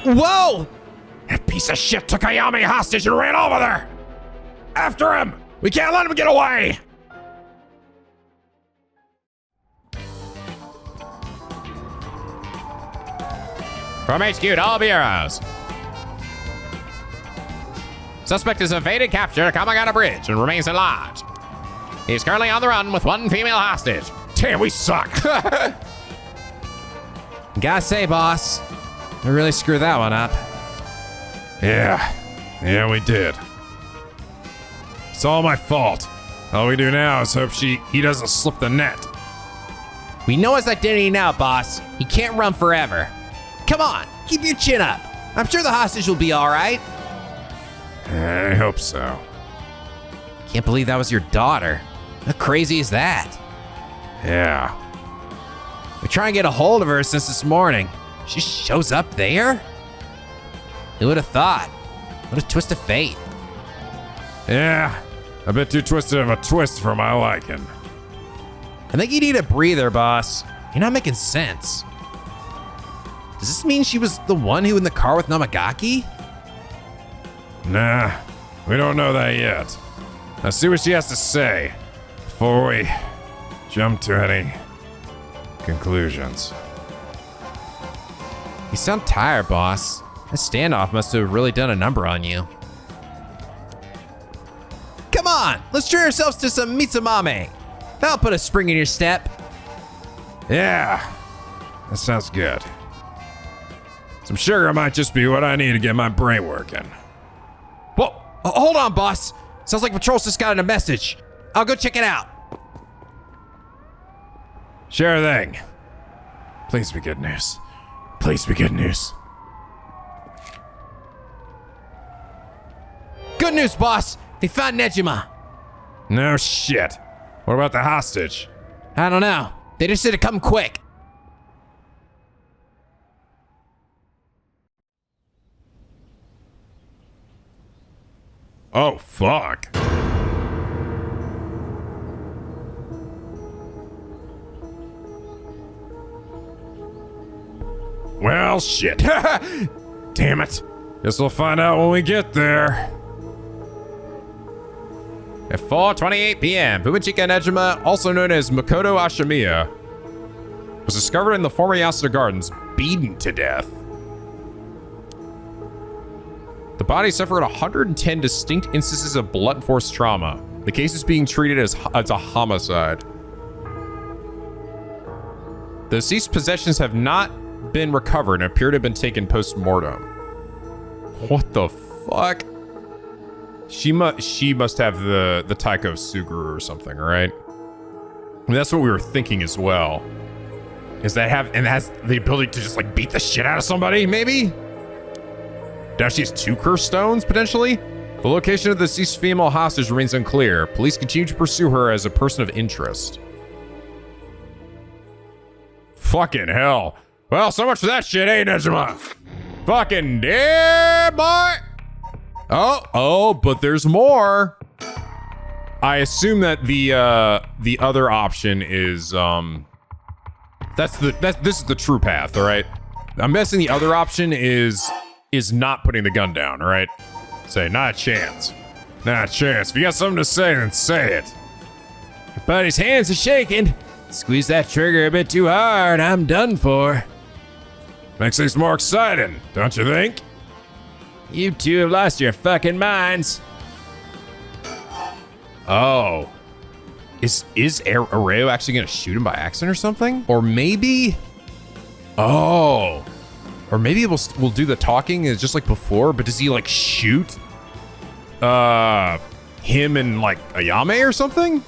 Whoa! That piece of shit took Ayame hostage and ran over there! After him! We can't let him get away! From HQ to all bureaus. Suspect is evaded capture coming out of bridge and remains at large. He's currently on the run with one female hostage. Damn, we suck! Gotta say, boss, I really screwed that one up. Yeah, we did. It's all my fault. All we do now is hope he doesn't slip the net. We know his identity now, boss. He can't run forever. Come on, keep your chin up. I'm sure the hostage will be all right. I hope so. Can't believe that was your daughter. How crazy is that? Yeah. We try and get a hold of her since this morning. She shows up there? Who would have thought? What a twist of fate. Yeah, a bit too twisted of a twist for my liking. I think you need a breather, boss. You're not making sense. Does this mean she was the one who in the car with Namagaki? Nah, we don't know that yet. Let's see what she has to say before we jump to any conclusions. You sound tired, boss. That standoff must have really done a number on you. Come on, let's treat ourselves to some mitsumame. That'll put a spring in your step. Yeah, that sounds good. Some sugar might just be what I need to get my brain working. Whoa, hold on, boss. Sounds like Patrol's just got a message. I'll go check it out. Sure thing. Please be good news. Please be good news. Good news, boss. They found Nejima. No shit. What about the hostage? I don't know. They just said to come quick. Oh, fuck. Well, shit. Damn it. Guess we'll find out when we get there. At 4:28 p.m., Fumachika Nejima, also known as Makoto Ashimiya, was discovered in the former Yasuda Gardens, beaten to death. The body suffered 110 distinct instances of blunt force trauma. The case is being treated as a homicide. The deceased's possessions have not been recovered and appear to have been taken post-mortem. What the fuck? She must have the Taiko Suguru or something, right? I mean, that's what we were thinking as well. Is that has the ability to just like beat the shit out of somebody, maybe? Now she has 2 cursed stones, potentially? The location of the deceased female hostage remains unclear. Police continue to pursue her as a person of interest. Fucking hell. Well, so much for that shit, eh, Nejima? Fucking damn, boy! Oh, but there's more. I assume that the other option is this is the true path, all right? I'm guessing the other option is not putting the gun down, all right? Say, not a chance. Not a chance. If you got something to say, then say it. Your buddy's hands are shaking. Squeeze that trigger a bit too hard, I'm done for. Makes things more exciting, don't you think? You two have lost your fucking minds. Oh. Is Erio actually gonna shoot him by accident or something? Or maybe... Oh. Or maybe we'll do the talking just like before, but does he like shoot him and like Ayame or something?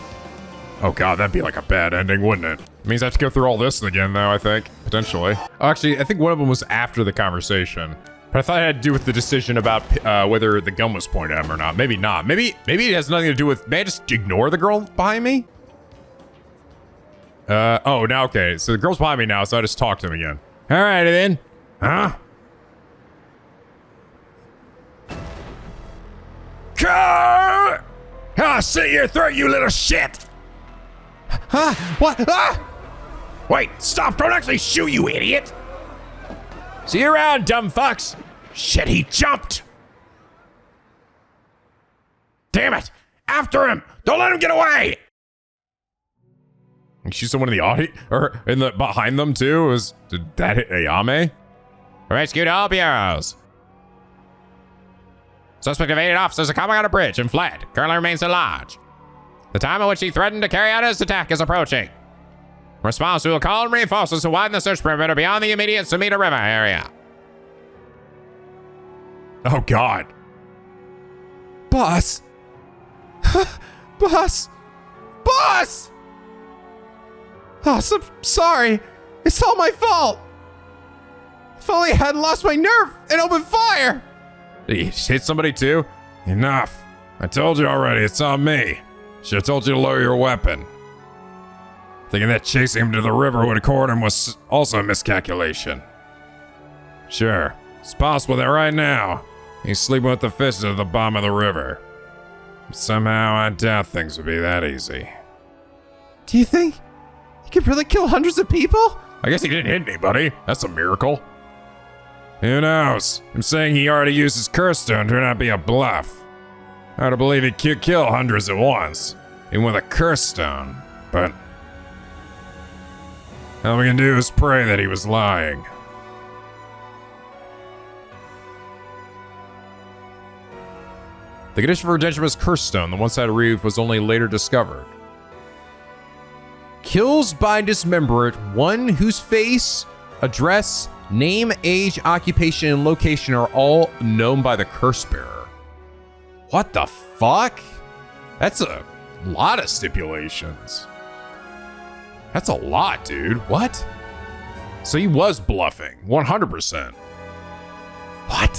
Oh god, that'd be like a bad ending, wouldn't it? It means I have to go through all this again though, I think, potentially. Oh, actually, I think one of them was after the conversation. But I thought it had to do with the decision about whether the gun was pointed at him or not. Maybe not. Maybe it has nothing to do with... May I just ignore the girl behind me? Oh, now, okay. So the girl's behind me now, so I just talk to him again. All right, then. Huh? Car! I'll slit your throat, you little shit! Huh? What? Ah! Wait, stop! Don't actually shoot, you idiot! See you around, dumb fucks! Shit, he jumped! Damn it! After him! Don't let him get away! You shoot someone in the audience? Or in the behind them, too? Did that hit Ayame? Rescued all bureaus. Suspect evaded officers are coming on a bridge and fled. Currently remains at large. The time at which he threatened to carry out his attack is approaching. In response, we will call in reinforcements to widen the search perimeter beyond the immediate Sumida River area. Oh, God. Boss! Boss! Boss! Oh, so sorry. It's all my fault. If only I hadn't lost my nerve and opened fire. Did you hit somebody, too? Enough. I told you already, it's on me. Should've told you to lower your weapon. Thinking that chasing him to the river would have caught him was also a miscalculation. Sure, it's possible that right now, he's sleeping with the fishes at the bottom of the river. But somehow I doubt things would be that easy. Do you think he could really kill hundreds of people? I guess he didn't hit anybody. That's a miracle. Who knows? I'm saying he already used his curse stone turned out to be a bluff. I would believe he could kill hundreds at once, even with a curse stone, but all we can do is pray that he was lying. The condition for Nejima's curse stone, the one-sided reef, was only later discovered. Kills by dismemberment one whose face, address, name, age, occupation, and location are all known by the curse bearer. What the fuck? That's a lot of stipulations. That's a lot, dude. What? So he was bluffing, 100%. What?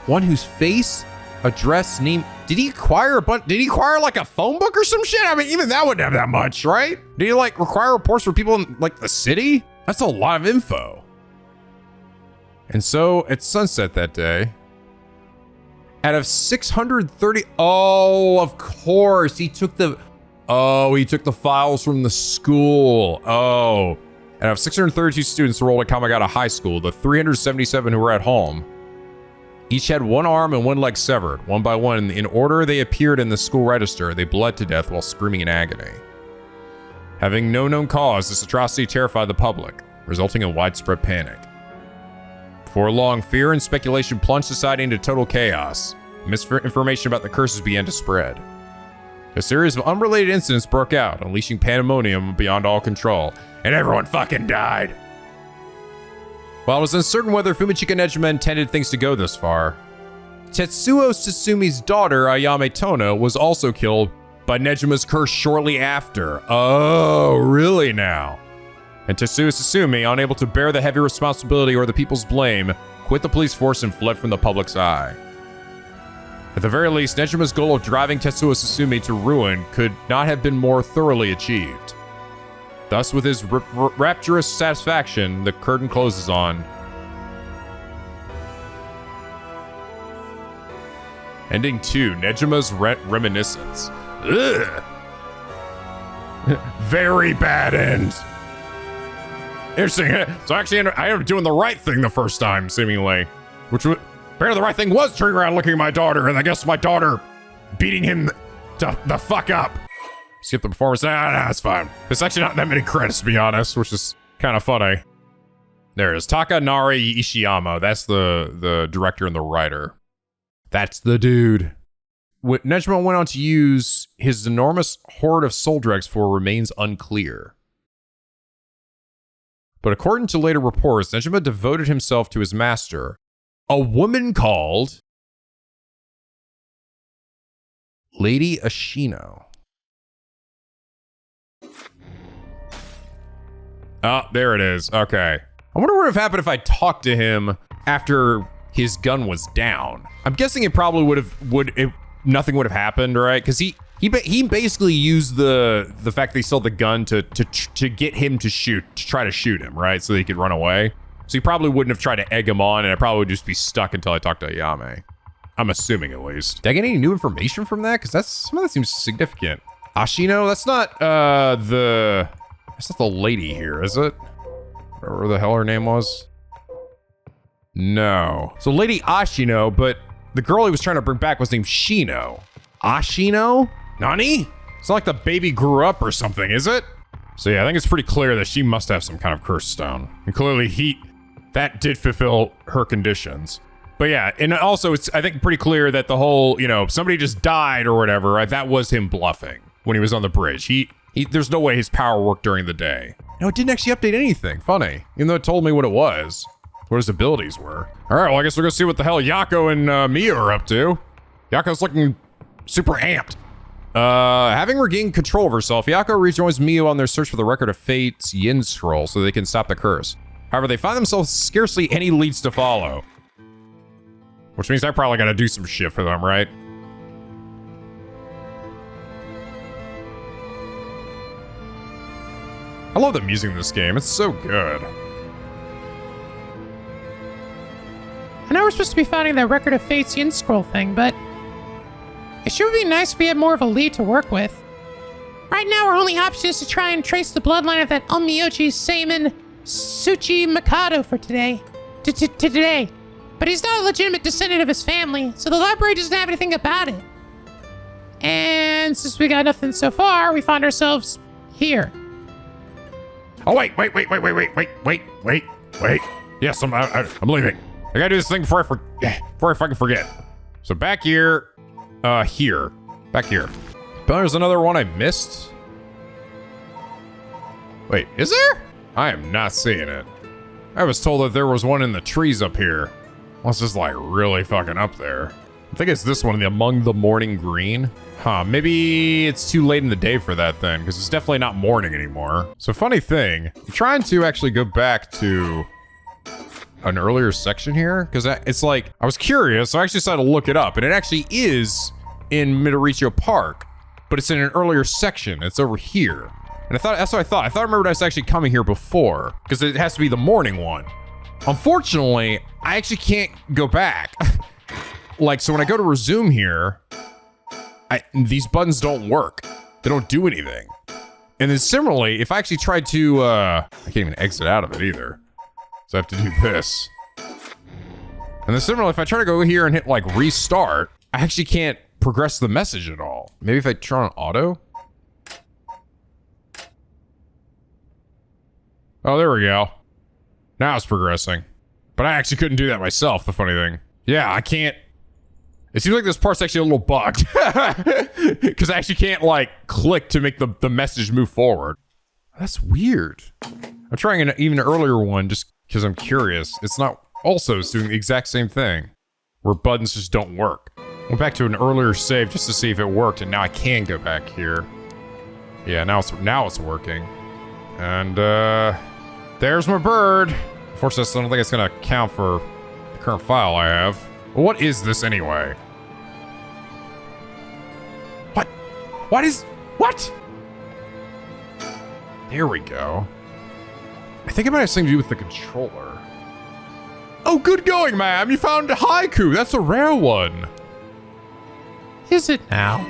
One whose face, address, name. Did he acquire a bunch? Did he acquire like a phone book or some shit? I mean, even that wouldn't have that much, right? Did he like require reports for people in like the city? That's a lot of info. And so at sunset that day, out of 630, oh, of course, he took the files from the school. Oh, out of 632 students enrolled at Kamagata High School, the 377 who were at home each had one arm and one leg severed, one by one. In order they appeared in the school register, they bled to death while screaming in agony. Having no known cause, this atrocity terrified the public, resulting in widespread panic. Before long, fear and speculation plunged society into total chaos. Misinformation about the curses began to spread. A series of unrelated incidents broke out, unleashing pandemonium beyond all control, and everyone fucking died. While it was uncertain whether Fumika Nejima intended things to go this far, Tetsuo Susumi's daughter, Ayame Tono, was also killed by Nejima's curse shortly after. Oh, really now? And Tetsuo Susumi, unable to bear the heavy responsibility or the people's blame, quit the police force and fled from the public's eye. At the very least, Nejima's goal of driving Tetsuo Susumi to ruin could not have been more thoroughly achieved. Thus, with his rapturous satisfaction, the curtain closes on Ending 2, Nejima's Reminiscence. Ugh. Very bad end. Interesting. So actually, I am doing the right thing the first time, seemingly. Which was, apparently the right thing was turning around looking at my daughter, and I guess my daughter beating him the fuck up. Skip the performance. Nah, it's fine. There's actually not that many credits, to be honest, which is kind of funny. There it is. Takanari Ishiyama. That's the director and the writer. That's the dude. Nejima went on to use his enormous hoard of soul dregs for remains unclear. But according to later reports, Nejima devoted himself to his master, a woman called Lady Ashino. Oh, there it is. Okay. I wonder what would have happened if I talked to him after his gun was down. I'm guessing it probably nothing would have happened, right? Because he basically used the fact that he sold the gun to get him to try to shoot him, right? So that he could run away. So he probably wouldn't have tried to egg him on, and I probably would just be stuck until I talked to Ayame. I'm assuming, at least. Did I get any new information from that? Because some of that seems significant. Ashino, that's not the lady here, is it? Whatever the hell her name was. No. So Lady Ashino, but the girl he was trying to bring back was named Shino. Ashino? Nani? It's not like the baby grew up or something, is it? So yeah, I think it's pretty clear that she must have some kind of cursed stone. And clearly that did fulfill her conditions. But yeah, and also it's, I think, pretty clear that the whole, somebody just died or whatever, right? That was him bluffing when he was on the bridge. There's no way his power worked during the day. No, it didn't actually update anything. Funny. Even though it told me what it was. What his abilities were. All right, well, I guess we're gonna see what the hell Yakko and Mio are up to. Yakko's looking super amped. Having regained control of herself, Yakko rejoins Mio on their search for the Record of Fate's Yin Scroll so they can stop the curse. However, they find themselves scarcely any leads to follow. Which means I probably gotta do some shit for them, right? I love the music in this game. It's so good. I know we're supposed to be finding that Record of Fate's Yin Scroll thing, but it sure would be nice if we had more of a lead to work with. Right now, our only option is to try and trace the bloodline of that Onmyoji Seimin Tsuchi Mikado for today. Today. But he's not a legitimate descendant of his family, so the library doesn't have anything about it. And since we got nothing so far, we find ourselves here. Oh, wait. Yes, I'm leaving. I gotta do this thing before I fucking forget. So back here, back here. But there's another one I missed. Wait, is there? I am not seeing it. I was told that there was one in the trees up here. Well, it's just like really fucking up there. I think it's this one, the Among the Morning Green. Huh, maybe it's too late in the day for that then, because it's definitely not morning anymore. So funny thing, I'm trying to actually go back to an earlier section here, because it's like, I was curious, so I actually decided to look it up, and it actually is in Midoricho Park, but it's in an earlier section. It's over here. And that's what I thought. I remembered I was actually coming here before, because it has to be the morning one. Unfortunately, I actually can't go back. Like, so when I go to resume here, these buttons don't work. They don't do anything. And then similarly, if I actually tried to, I can't even exit out of it either. So I have to do this. And then similarly, if I try to go here and hit like restart, I actually can't progress the message at all. Maybe if I turn on auto? Oh, there we go. Now it's progressing. But I actually couldn't do that myself, the funny thing. Yeah, I can't. It seems like this part's actually a little bugged. Because I actually can't like click to make the message move forward. That's weird. I'm trying an even earlier one just because I'm curious. It's not also doing the exact same thing. Where buttons just don't work. Went back to an earlier save just to see if it worked, and now I can go back here. Yeah, now it's working. And there's my bird. Unfortunately, I don't think it's gonna count for the current file I have. But what is this anyway? What? There we go. I think it might have something to do with the controller. Oh, good going, ma'am. You found a haiku. That's a rare one. Is it now?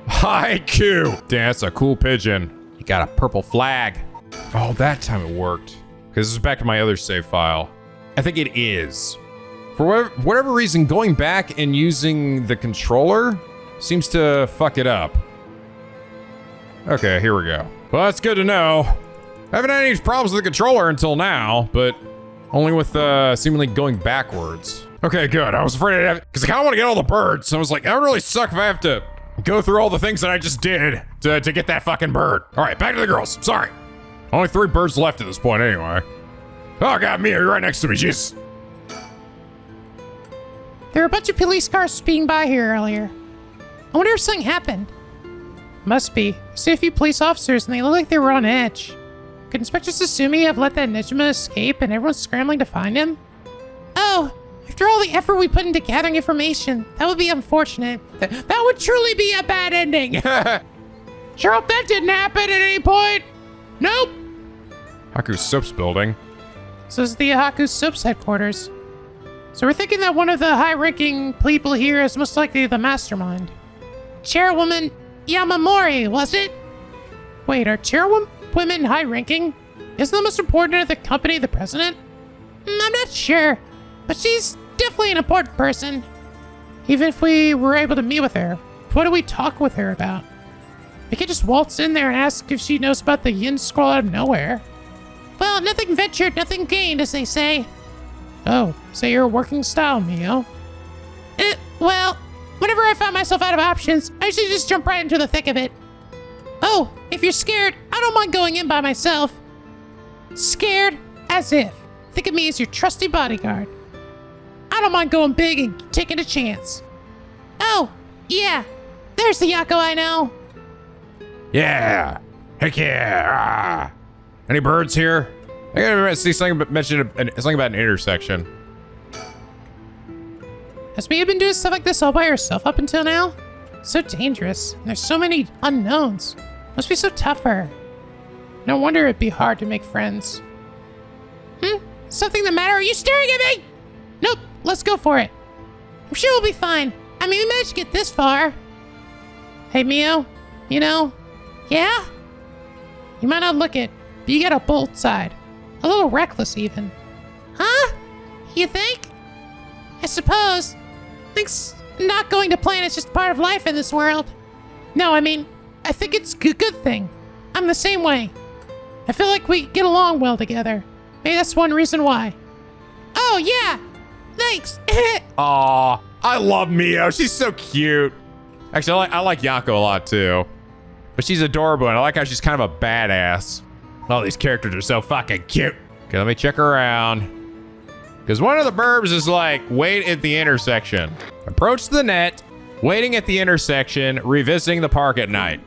Haiku. Damn, that's a cool pigeon. You got a purple flag. Oh, that time it worked. Because this is back to my other save file. I think it is. For whatever reason, going back and using the controller seems to fuck it up. Okay, here we go. Well, that's good to know. I haven't had any problems with the controller until now, but only with seemingly going backwards. Okay, good. I was afraid I'd have, because I kind of want to get all the birds. So I was like, that would really suck if I have to go through all the things that I just did to get that fucking bird. All right, back to the girls. Sorry. Only 3 birds left at this point anyway. Oh, God, Mia, you're right next to me. Jeez. There were a bunch of police cars speeding by here earlier. I wonder if something happened. Must be. I see a few police officers and they look like they were on edge. Could Inspector Susumi have let that Nejima escape and everyone's scrambling to find him? Oh, I After all the effort we put into gathering information, that would be unfortunate. That would truly be a bad ending. Sure hope that didn't happen at any point. Nope. Haku Soap's building. So this is the Haku Soap's headquarters. So we're thinking that one of the high-ranking people here is most likely the mastermind. Chairwoman Yamamori, was it? Wait, are chairwomen high-ranking? Isn't the most important of the company the president? I'm not sure, but she's definitely an important person. Even if we were able to meet with her, what do we talk with her about? We could just waltz in there and ask if she knows about the yin scroll out of nowhere. Well, nothing ventured, nothing gained, as they say. Oh, so you're a working style, Mio? Well, whenever I find myself out of options, I usually just jump right into the thick of it. Oh, if you're scared, I don't mind going in by myself. Scared? As if. Think of me as your trusty bodyguard. I don't mind going big and taking a chance. Oh, yeah. There's the Yakko I know. Yeah. Heck yeah. Any birds here? I gotta see something mentioned something about an intersection. Has Mia been doing stuff like this all by herself up until now? So dangerous. And there's so many unknowns. Must be so tough for her. No wonder it'd be hard to make friends. Something the matter? Are you staring at me? Nope. Let's go for it. I'm sure we'll be fine. I mean, we managed to get this far. Hey, Mio. You know? Yeah? You might not look it, but you got a bold side. A little reckless, even. Huh? You think? I suppose. Things not going to plan is just part of life in this world. No, I mean, I think it's a good thing. I'm the same way. I feel like we get along well together. Maybe that's one reason why. Oh, yeah. Thanks. Aw, I love Mio. She's so cute. Actually, I like Yakko a lot, too. But she's adorable, and I like how she's kind of a badass. All these characters are so fucking cute. Okay, let me check around. Because one of the burbs is like, wait at the intersection. Approach the net, waiting at the intersection, revisiting the park at night.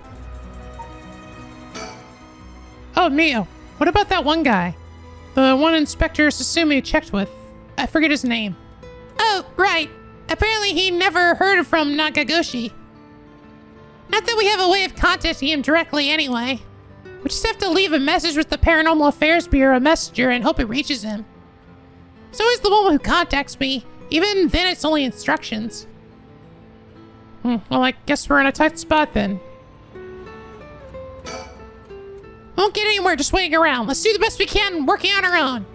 Oh, Mio. What about that one guy? The one Inspector Sasumi checked with. I forget his name. Oh, right. Apparently he never heard from Nagagoshi. Not that we have a way of contacting him directly anyway. We just have to leave a message with the Paranormal Affairs Bureau messenger and hope it reaches him. He's always the one who contacts me. Even then it's only instructions. Well, I guess we're in a tight spot then. Won't get anywhere just waiting around. Let's do the best we can working on our own.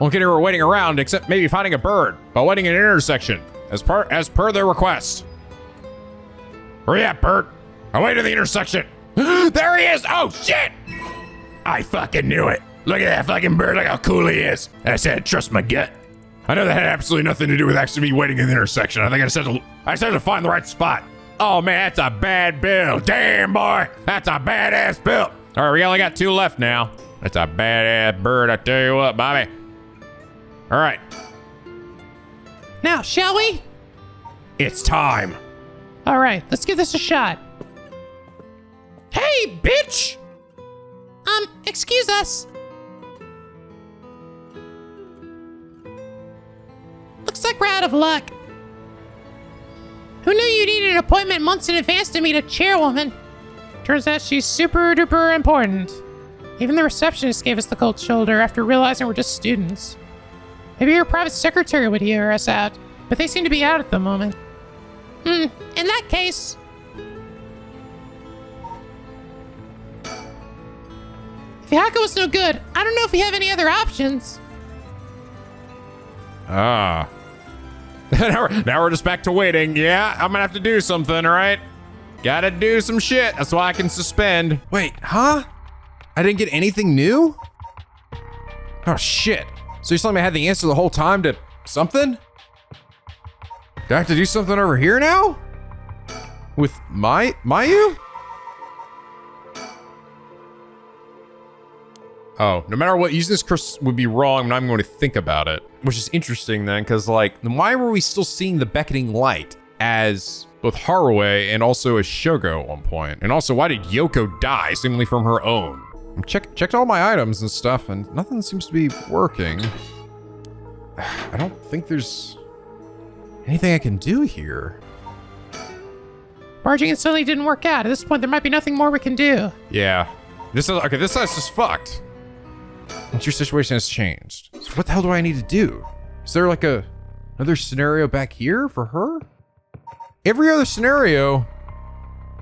Won't get anywhere waiting around except maybe finding a bird while waiting at an intersection, as per their request. Hurry up, Bert. I'll wait at the intersection. There he is! Oh, shit! I fucking knew it. Look at that fucking bird, look how cool he is. And I said, trust my gut. I know that had absolutely nothing to do with actually me waiting at the intersection. I think I just had to find the right spot. Oh, man, that's a bad build. Damn, boy. That's a badass build. All right, we only got 2 left now. That's a badass bird, I tell you what, Bobby. All right. Now, shall we? It's time. All right, let's give this a shot. Hey, bitch! Excuse us. Looks like we're out of luck. Who knew you needed an appointment months in advance to meet a chairwoman? Turns out she's super duper important. Even the receptionist gave us the cold shoulder after realizing we're just students. Maybe your private secretary would hear us out, but they seem to be out at the moment. In that case... If Yakko was no good, I don't know if we have any other options. Ah. Now we're just back to waiting. Yeah, I'm gonna have to do something, all right? Gotta do some shit. That's why I can suspend. Wait, huh? I didn't get anything new? Oh, shit. So you're telling me I had the answer the whole time to something? Do I have to do something over here now? With Mayu? Oh, no matter what, using this curse would be wrong, and I'm going to think about it. Which is interesting then, because like, then why were we still seeing the beckoning light as both Haruwe and also as Shogo at one point? And also, why did Yoko die, seemingly from her own? I checked all my items and stuff, and nothing seems to be working. I don't think there's anything I can do here. Barging in suddenly didn't work out. At this point, there might be nothing more we can do. Yeah. This side's just fucked. Once your situation has changed. So what the hell do I need to do? Is there like another scenario back here for her? Every other scenario,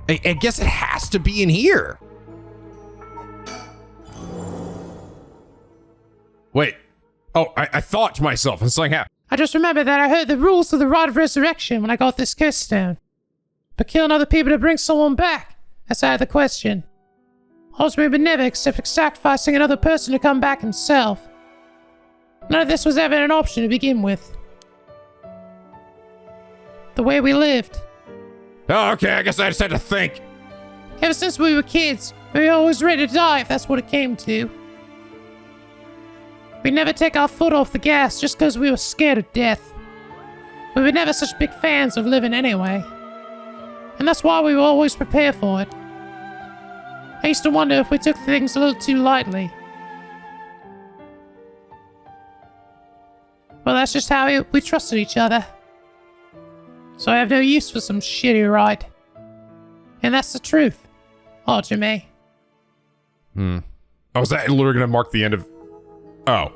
I guess it has to be in here. Wait. Oh, I thought to myself and something happened. I just remembered that I heard the rules of the Rod of Resurrection when I got this curse stone. But killing other people to bring someone back, that's out of the question. Ultimately would never accept sacrificing another person to come back himself. None of this was ever an option to begin with. The way we lived. Oh, okay, I guess I just had to think. Ever since we were kids, we were always ready to die if that's what it came to. We'd never take our foot off the gas just because we were scared of death. We were never such big fans of living anyway. And that's why we were always prepared for it. I used to wonder if we took things a little too lightly. Well, that's just how we trusted each other. So I have no use for some shitty ride. And that's the truth. Hajime. Oh, is that literally gonna mark the end of... Oh.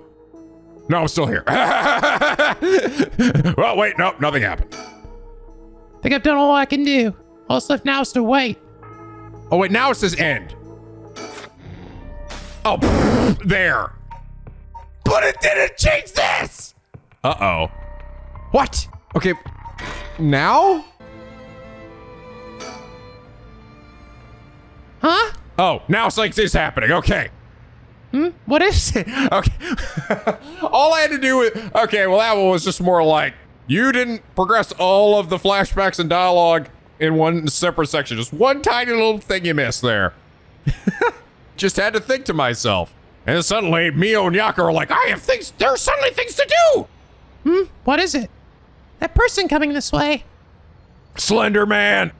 No, I'm still here. Well, wait, nope, nothing happened. Think I've done all I can do. All that's left now is to wait. Oh, wait, now it says end. Oh, there. But it didn't change this! Uh-oh. What? Okay, now? Huh? Oh, now it's like this happening, okay. What is it? Okay. All I had to do with... Okay, well, that one was just more like, you didn't progress all of the flashbacks and dialogue in one separate section. Just one tiny little thing you missed there. Just had to think to myself. And then suddenly, Mio and Yakko are like, there are suddenly things to do! What is it? That person coming this way. Slender Man!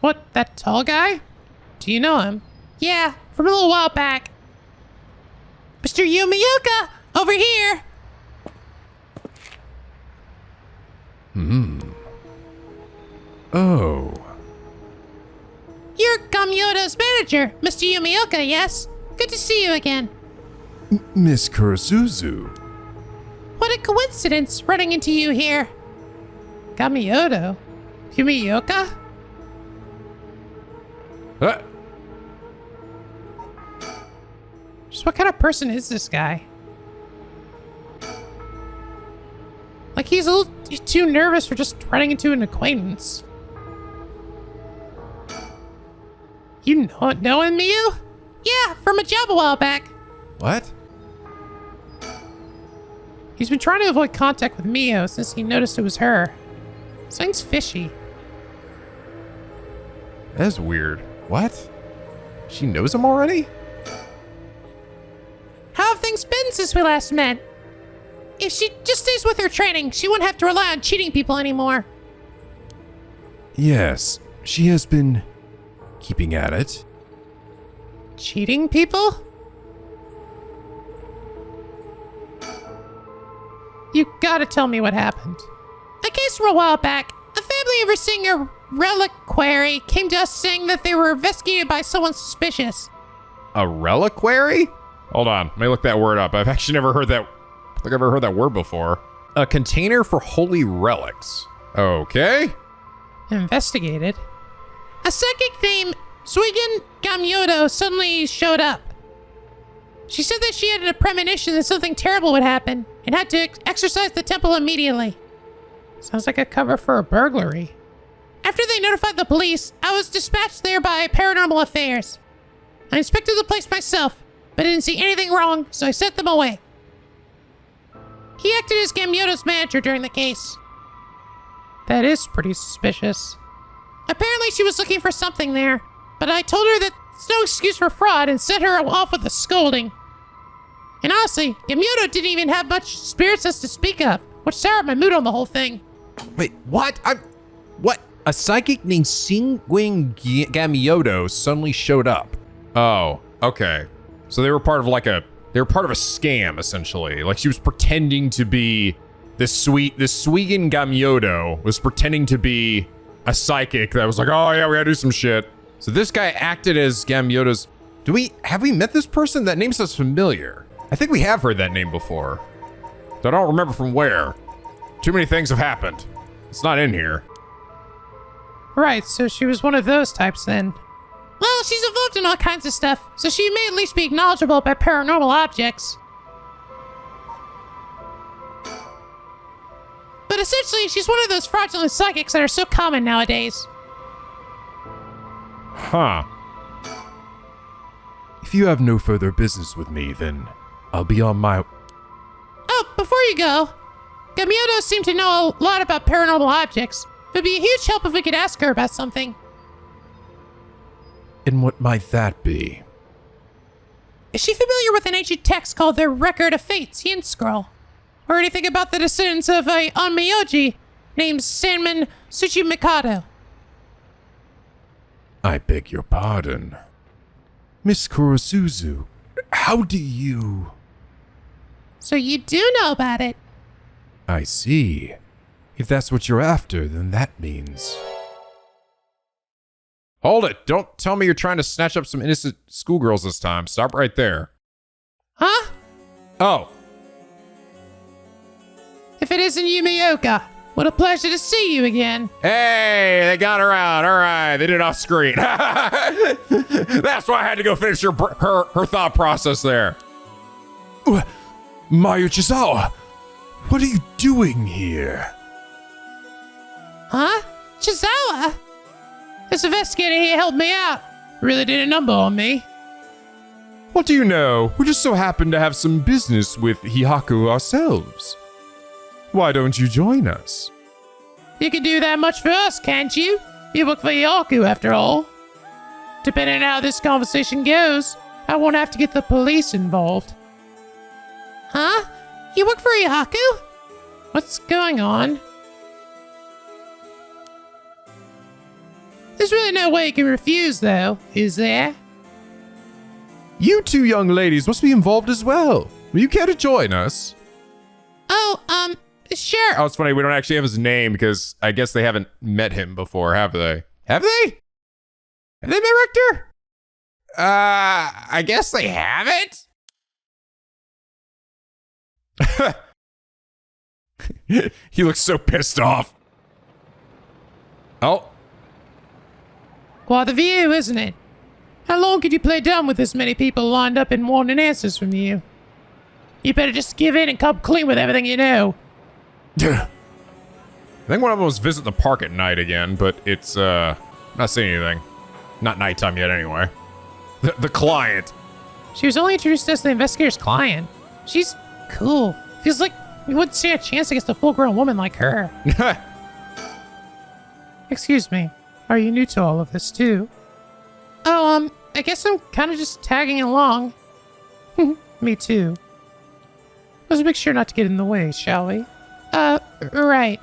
What, that tall guy? Do you know him? Yeah, from a little while back. Mr. Yumiyuka, over here! Oh. You're Gamyota's manager, Mr. Yumiyuka, yes? Good to see you again. Miss Kurosuzu. What a coincidence, running into you here. Gamyoto? Yumiyuka? Just what kind of person is this guy? Like, he's a little too nervous for just running into an acquaintance. You know him, Mio? Yeah, from a job a while back. What? He's been trying to avoid contact with Mio since he noticed it was her. Something's fishy. That's weird. What? She knows him already? How have things been since we last met? If she just stays with her training, she won't have to rely on cheating people anymore. Yes, she has been keeping at it. Cheating people? You gotta tell me what happened. A case from a while back. A family overseeing a reliquary came to us saying that they were investigated by someone suspicious. A reliquary? Hold on, let me look that word up. I've actually never heard that. I think I've ever heard that word before. A container for holy relics. Okay. Investigated? A psychic named Suigen Gamyoto suddenly showed up. She said that she had a premonition that something terrible would happen and had to exorcise the temple immediately. Sounds like a cover for a burglary. After they notified the police, I was dispatched there by Paranormal Affairs. I inspected the place myself, but didn't see anything wrong, so I sent them away. He acted as Gamyoto's manager during the case. That is pretty suspicious. Apparently she was looking for something there, but I told her that it's no excuse for fraud and sent her off with a scolding. And honestly, Gamyoto didn't even have much spirits to speak of, which soured my mood on the whole thing. Wait, what? What? A psychic named Singwing Gamyoto suddenly showed up. Oh, okay. So they were part of like a They were part of a scam, essentially. Like, she was pretending to be this Suigen Gamyodo was pretending to be a psychic that was like, oh yeah, we gotta do some shit. So this guy acted as Gamyodo's. Have we met this person? That name sounds familiar. I think we have heard that name before. I don't remember from where. Too many things have happened. It's not in here. Right, so she was one of those types then. Well, she's involved in all kinds of stuff, so she may at least be knowledgeable about paranormal objects. But essentially, she's one of those fraudulent psychics that are so common nowadays. Huh. If you have no further business with me, then I'll be on my... Oh, before you go, Gamyodo seemed to know a lot about paranormal objects. It'd be a huge help if we could ask her about something. And what might that be? Is she familiar with an ancient text called the Record of Fates Yin Scroll? Or anything about the descendants of a onmyoji named Sanman Tsuchimikado? I beg your pardon. Miss Kurosuzu, how do you... So you do know about it? I see. If that's what you're after, then that means... Hold it. Don't tell me you're trying to snatch up some innocent schoolgirls this time. Stop right there. Huh? Oh. If it isn't Yumioka, what a pleasure to see you again. Hey, they got her out. All right, they did it off screen. That's why I had to go finish her thought process there. Mayu Chizawa, what are you doing here? Huh? Chizawa? This investigator here helped me out. Really did a number on me. What do you know? We just so happen to have some business with Hihaku ourselves. Why don't you join us? You can do that much for us, can't you? You work for Yaku, after all. Depending on how this conversation goes, I won't have to get the police involved. Huh? You work for Yaku? What's going on? There's really no way you can refuse, though, is there? You two young ladies must be involved as well. Will you care to join us? Oh, sure. Oh, it's funny. We don't actually have his name because I guess they haven't met him before, have they? Have they? Have they met Richter? I guess they haven't. He looks so pissed off. Oh. Quite the view, isn't it? How long could you play dumb with this many people lined up and wanting answers from you? You better just give in and come clean with everything you know. I think one of them was visit the park at night again, but it's, not seeing anything. Not nighttime yet, anyway. The client. She was only introduced as the investigator's client. She's cool. Feels like we wouldn't stand a chance against a full-grown woman like her. Excuse me. Are you new to all of this, too? Oh, I guess I'm kind of just tagging along. Me too. Let's make sure not to get in the way, shall we? Right.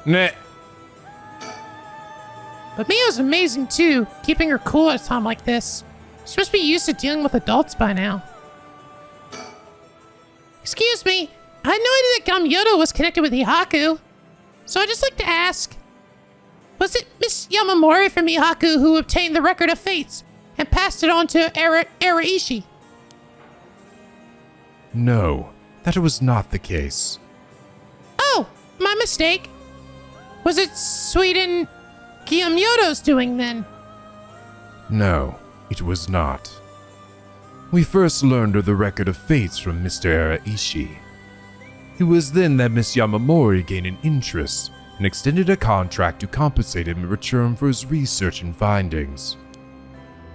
Nah. But Mio's amazing, too, keeping her cool at a time like this. She must be used to dealing with adults by now. Excuse me, I had no idea that Gamyodo was connected with Hihaku. So I'd just like to ask, was it Miss Yamamori from Hihaku who obtained the Record of Fates and passed it on to Araishi? No, that was not the case. Oh, my mistake. Was it Sweden Gamyodo's doing then? No, it was not. We first learned of the Record of Fates from Mr. Araishi. It was then that Miss Yamamori gained an interest and extended a contract to compensate him in return for his research and findings.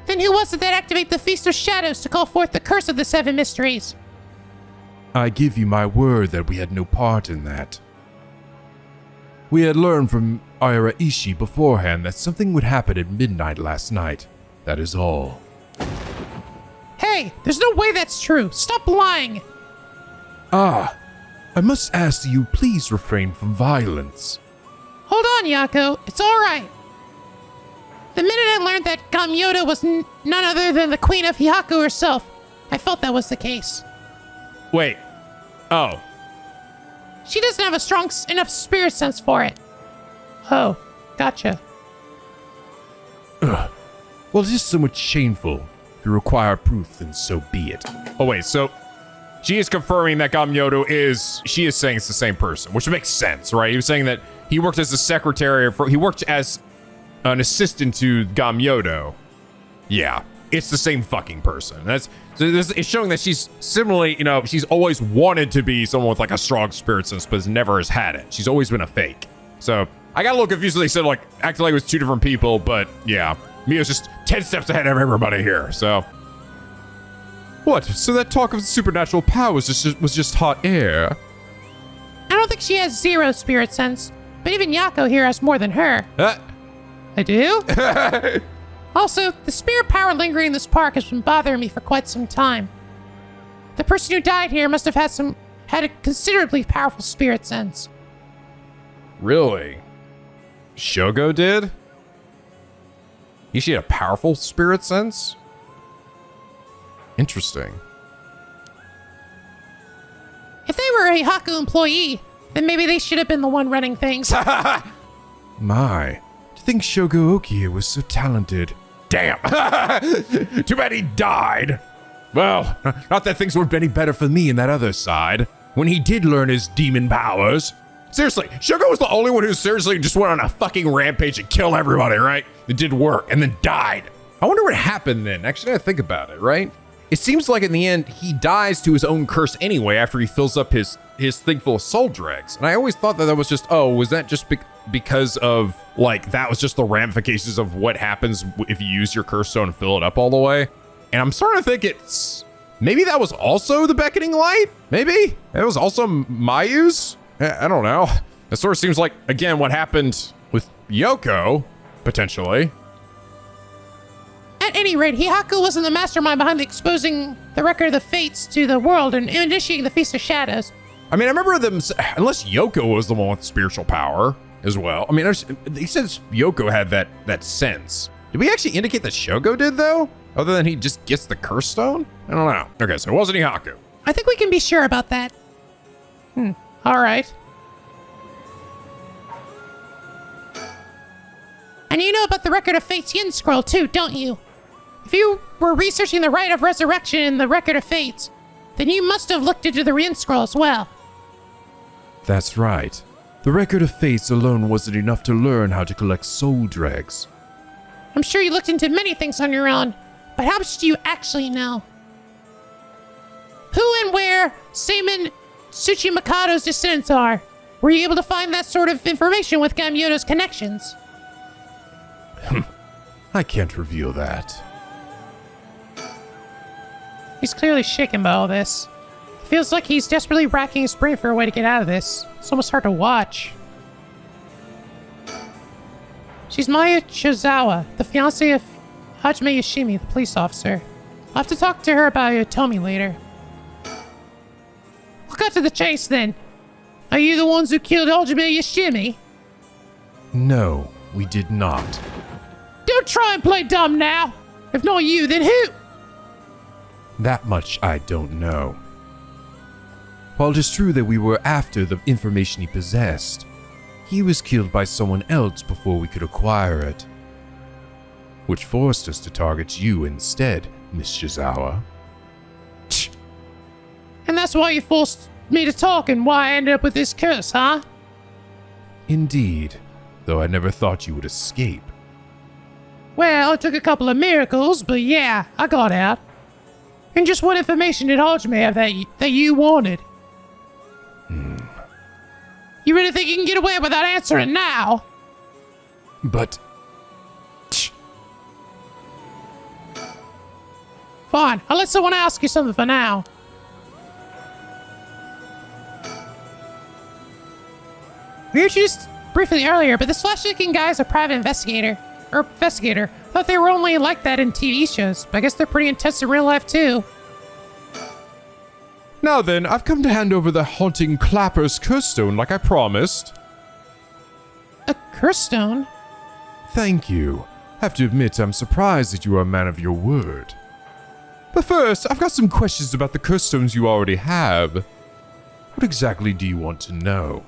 Then who was it that activated the Feast of Shadows to call forth the curse of the Seven Mysteries? I give you my word that we had no part in that. We had learned from Araishi beforehand that something would happen at midnight last night. That is all. Hey, there's no way that's true. Stop lying. Ah, I must ask that you please refrain from violence. Hold on, Yakko. It's all right. The minute I learned that Gamyodo was none other than the Queen of Hihaku herself, I felt that was the case. Wait. Oh. She doesn't have a strong enough spirit sense for it. Oh, gotcha. Ugh. Well, it is somewhat shameful. If you require proof, then so be it. Oh, wait, so she is confirming that she is saying it's the same person, which makes sense, right? He was saying that he worked as a secretary, he worked as an assistant to Gamyodo. Yeah, it's the same fucking person. It's showing that she's similarly, she's always wanted to be someone with like a strong spirit sense, but never has had it. She's always been a fake. So I got a little confused when they said acting like it was two different people, but yeah, Mio's just 10 steps ahead of everybody here. So what? So that talk of supernatural powers was just hot air? I don't think she has zero spirit sense, but even Yakko here has more than her. I do? Also, the spirit power lingering in this park has been bothering me for quite some time. The person who died here must have had a considerably powerful spirit sense. Really? Shogo did? She had a powerful spirit sense? Interesting. If they were a Haku employee, then maybe they should have been the one running things. My, to think Shogo Okie was so talented. Damn. Too bad he died. Well, not that things were any better for me in that other side, when he did learn his demon powers. Seriously, Shogo was the only one who seriously just went on a fucking rampage and killed everybody, right? It did work, and then died. I wonder what happened then. Actually, I think about it, right? It seems like in the end, he dies to his own curse anyway after he fills up his thing full of soul dregs. And I always thought that was just, was that just because of, that was just the ramifications of what happens if you use your curse stone and fill it up all the way? And I'm starting to think maybe that was also the beckoning light? Maybe? It was also Mayu's? I don't know. It sort of seems like, again, what happened with Yoko, potentially. At any rate, Hihaku wasn't the mastermind behind exposing the record of the fates to the world and initiating the Feast of Shadows. I mean, I remember them, unless Yoko was the one with spiritual power as well. I mean, he says Yoko had that sense. Did we actually indicate that Shogo did, though? Other than he just gets the curse stone? I don't know. Okay, so it wasn't Hihaku. I think we can be sure about that. All right. And you know about the record of Fate's Yin Scroll too, don't you? If you were researching the Rite of Resurrection in the Record of Fates, then you must have looked into the Yin Scroll as well. That's right. The Record of Fates alone wasn't enough to learn how to collect soul dregs. I'm sure you looked into many things on your own, but how much do you actually know? Who and where Seimin Tsuchimikado's descendants are? Were you able to find that sort of information with Gamyodo's connections? I can't reveal that. He's clearly shaken by all this. It feels like he's desperately racking his brain for a way to get out of this. It's almost hard to watch. She's Maya Chozawa, the fiancée of Hajime Yoshimi, the police officer. I'll have to talk to her about Yotomi later. We'll cut to the chase then. Are you the ones who killed Hajime Yoshimi? No, we did not. Don't try and play dumb now. If not you, then who? That much I don't know. While it is true that we were after the information he possessed, he was killed by someone else before we could acquire it. Which forced us to target you instead, Miss Shizawa. And that's why you forced me to talk and why I ended up with this curse, huh? Indeed, though I never thought you would escape. Well, it took a couple of miracles, but yeah, I got out. And just what information did Hajime have that you wanted? You really think you can get away without answering now? But Fine, I'll let someone ask you something for now. We introduced briefly earlier, but this flash-looking guy is a private investigator. Thought they were only like that in TV shows, but I guess they're pretty intense in real life too. Now then, I've come to hand over the Haunting Clapper's curse stone like I promised. A curse stone? thank you. Have to admit, I'm surprised that you are a man of your word. But first, I've got some questions about the curse stones you already have. What exactly do you want to know?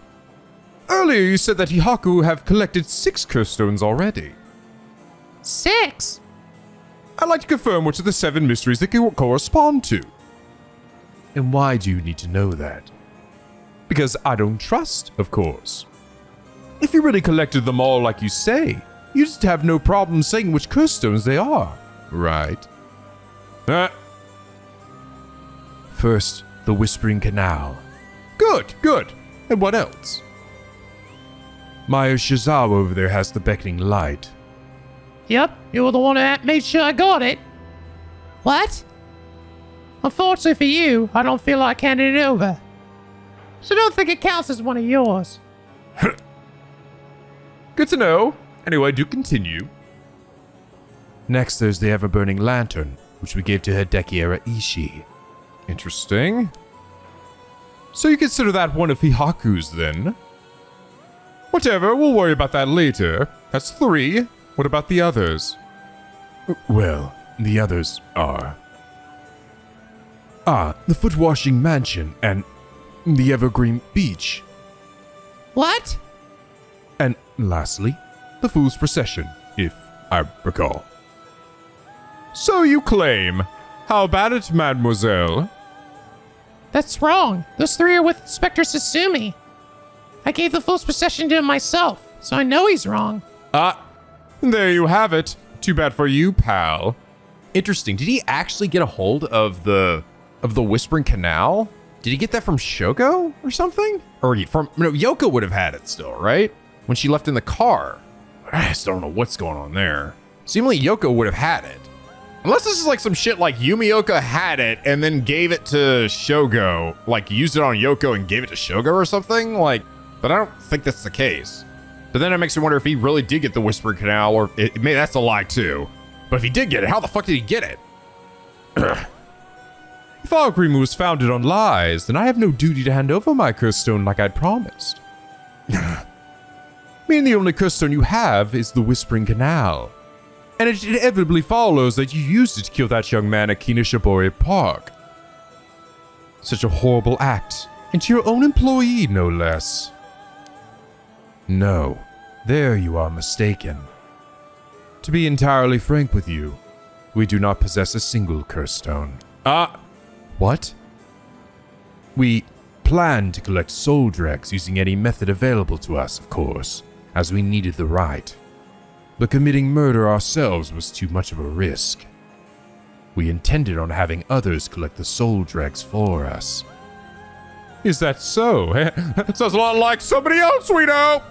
Earlier you said that Hihaku have collected 6 curse stones already. 6? I'd like to confirm which of the 7 mysteries they correspond to. And why do you need to know that? Because I don't trust, of course. If you really collected them all like you say, you just have no problem saying which curse stones they are, right? First, the Whispering Canal. Good, good. And what else? Maya Shizawa over there has the beckoning light. Yep, you were the one that made sure I got it. What? Unfortunately for you, I don't feel like handing it over. So don't think it counts as one of yours. Good to know. Anyway, do continue. Next, there's the ever-burning lantern, which we gave to Hideki Ishii. Interesting. So you consider that one of Hihaku's, then? Whatever, we'll worry about that later. That's 3. What about the others? Well, the others are... the Foot-Washing Mansion and the Evergreen Beach. What? And lastly, the Fool's Procession, if I recall. So you claim. How about it, mademoiselle? That's wrong. Those 3 are with Inspector Sasumi. I gave the Fool's Procession to him myself, so I know he's wrong. There you have it. Too bad for you, pal. Interesting. Did he actually get a hold of the Whispering Canal? Did he get that from Shogo or something? Or Yoko would have had it still, right? When she left in the car. I just don't know what's going on there. Seemingly Yoko would have had it. Unless this is like some shit like Yumioka had it and then gave it to Shogo, like used it on Yoko and gave it to Shogo or something, but I don't think that's the case. But then it makes me wonder if he really did get the Whispering Canal, or maybe that's a lie too. But if he did get it, how the fuck did he get it? If our agreement was founded on lies, then I have no duty to hand over my curse stone like I'd promised. I mean, the only curse stone you have is the Whispering Canal. And it inevitably follows that you used it to kill that young man at Kinishibori Park. Such a horrible act, and to your own employee, no less. No, there you are mistaken. To be entirely frank with you, we do not possess a single curse stone. What? We plan to collect soul dregs using any method available to us, of course, as we needed the right. But committing murder ourselves was too much of a risk. We intended on having others collect the soul dregs for us. Is that so? That sounds a lot like somebody else we know!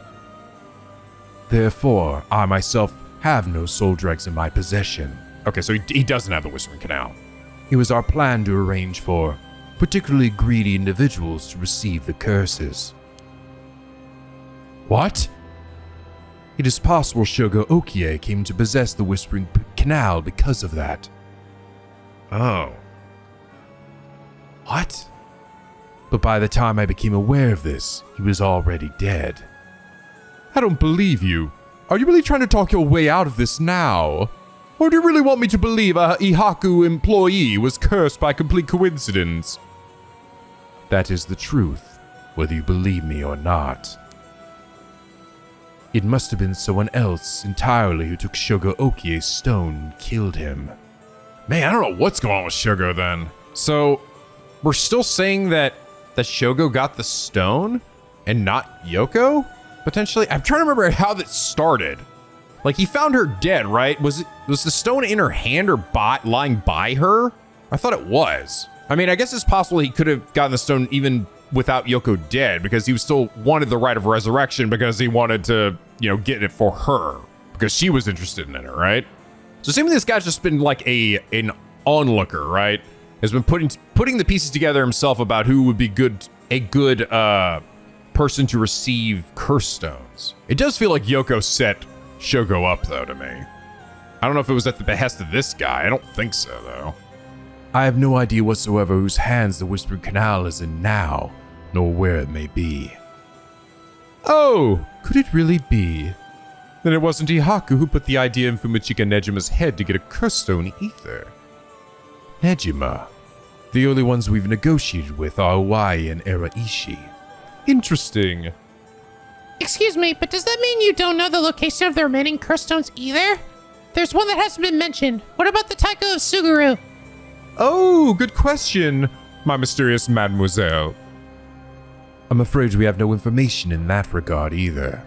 Therefore, I myself have no soul dregs in my possession. Okay, so he doesn't have the Whispering Canal. It was our plan to arrange for particularly greedy individuals to receive the curses. What? It is possible Shogo Okie came to possess the Whispering Canal because of that. Oh. What? But by the time I became aware of this, he was already dead. I don't believe you. Are you really trying to talk your way out of this now? Or do you really want me to believe a Ihaku employee was cursed by complete coincidence? That is the truth, whether you believe me or not. It must have been someone else entirely who took Shogo Okie's stone and killed him. Man, I don't know what's going on with Shogo then. So, we're still saying that Shogo got the stone and not Yoko? Potentially? I'm trying to remember how that started. Like, he found her dead, right? Was the stone in her hand or lying by her? I thought it was. I mean, I guess it's possible he could have gotten the stone even without Yoko dead, because he still wanted the right of resurrection because he wanted to, get it for her because she was interested in it, right? So seemingly this guy's just been like an onlooker, right? Has been putting the pieces together himself about who would be a good person to receive curse stones. It does feel like Yoko set Shogo up, though, to me. I don't know if it was at the behest of this guy. I don't think so, though. I have no idea whatsoever whose hands the Whispering Canal is in now, nor where it may be. Oh, could it really be? Then it wasn't Ihaku who put the idea in Fumichika Nejima's head to get a curse stone either. Nejima. The only ones we've negotiated with are Owai and Araishi. Interesting. Excuse me, but does that mean you don't know the location of the remaining curse stones either? There's one that hasn't been mentioned. What about the Taiko of Suguru? Oh, good question, my mysterious mademoiselle. I'm afraid we have no information in that regard either.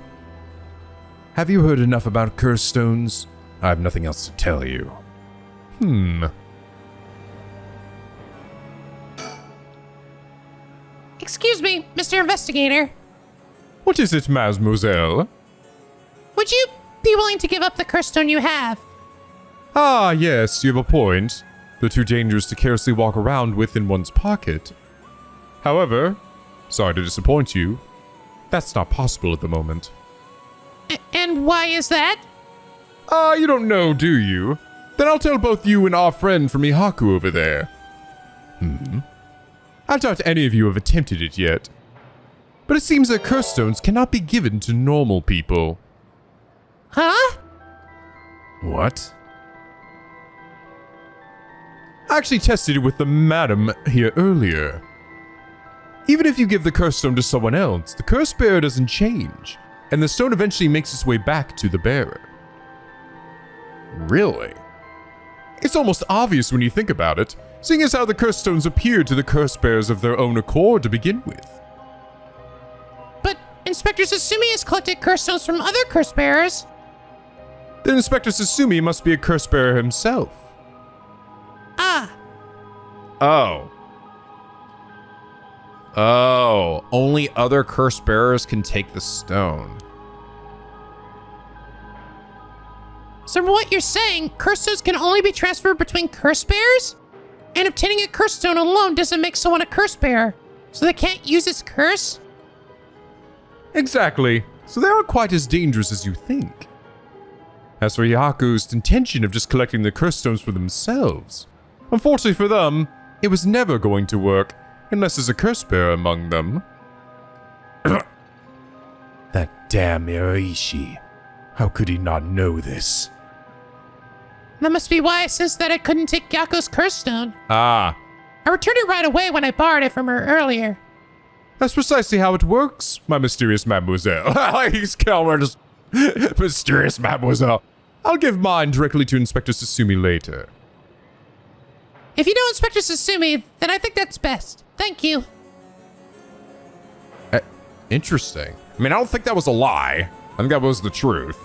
Have you heard enough about curse stones? I have nothing else to tell you. Excuse me, Mr. Investigator. What is it, mademoiselle? Would you be willing to give up the curse stone you have? Ah, yes, you have a point. They're too dangerous to carelessly walk around with in one's pocket. However, sorry to disappoint you, that's not possible at the moment. And why is that? Ah, you don't know, do you? Then I'll tell both you and our friend from Mihaku over there. I doubt any of you have attempted it yet. But it seems that curse stones cannot be given to normal people. Huh? What? I actually tested it with the madam here earlier. Even if you give the curse stone to someone else, the curse bearer doesn't change, and the stone eventually makes its way back to the bearer. Really? It's almost obvious when you think about it, seeing as how the curse stones appeared to the curse bearers of their own accord to begin with. But Inspector Sasumi has collected curse stones from other curse bearers. Then Inspector Sasumi must be a curse bearer himself. Ah, Oh, only other curse bearers can take the stone. so from what you're saying, curse stones can only be transferred between curse bearers? And obtaining a curse stone alone doesn't make someone a curse bearer, so they can't use its curse? Exactly. So they aren't quite as dangerous as you think. As for Yaku's intention of just collecting the curse stones for themselves, unfortunately for them, it was never going to work unless there's a curse bearer among them. That damn Araishi. How could he not know this? That must be why I says that I couldn't take Yakko's curse stone. Ah, I returned it right away when I borrowed it from her earlier. that's precisely how it works, my mysterious mademoiselle. He's calling her just mysterious mademoiselle. I'll give mine directly to Inspector Sasumi later. If you know Inspector Sasumi, then I think that's best. Thank you. Interesting. I mean, I don't think that was a lie. I think that was the truth.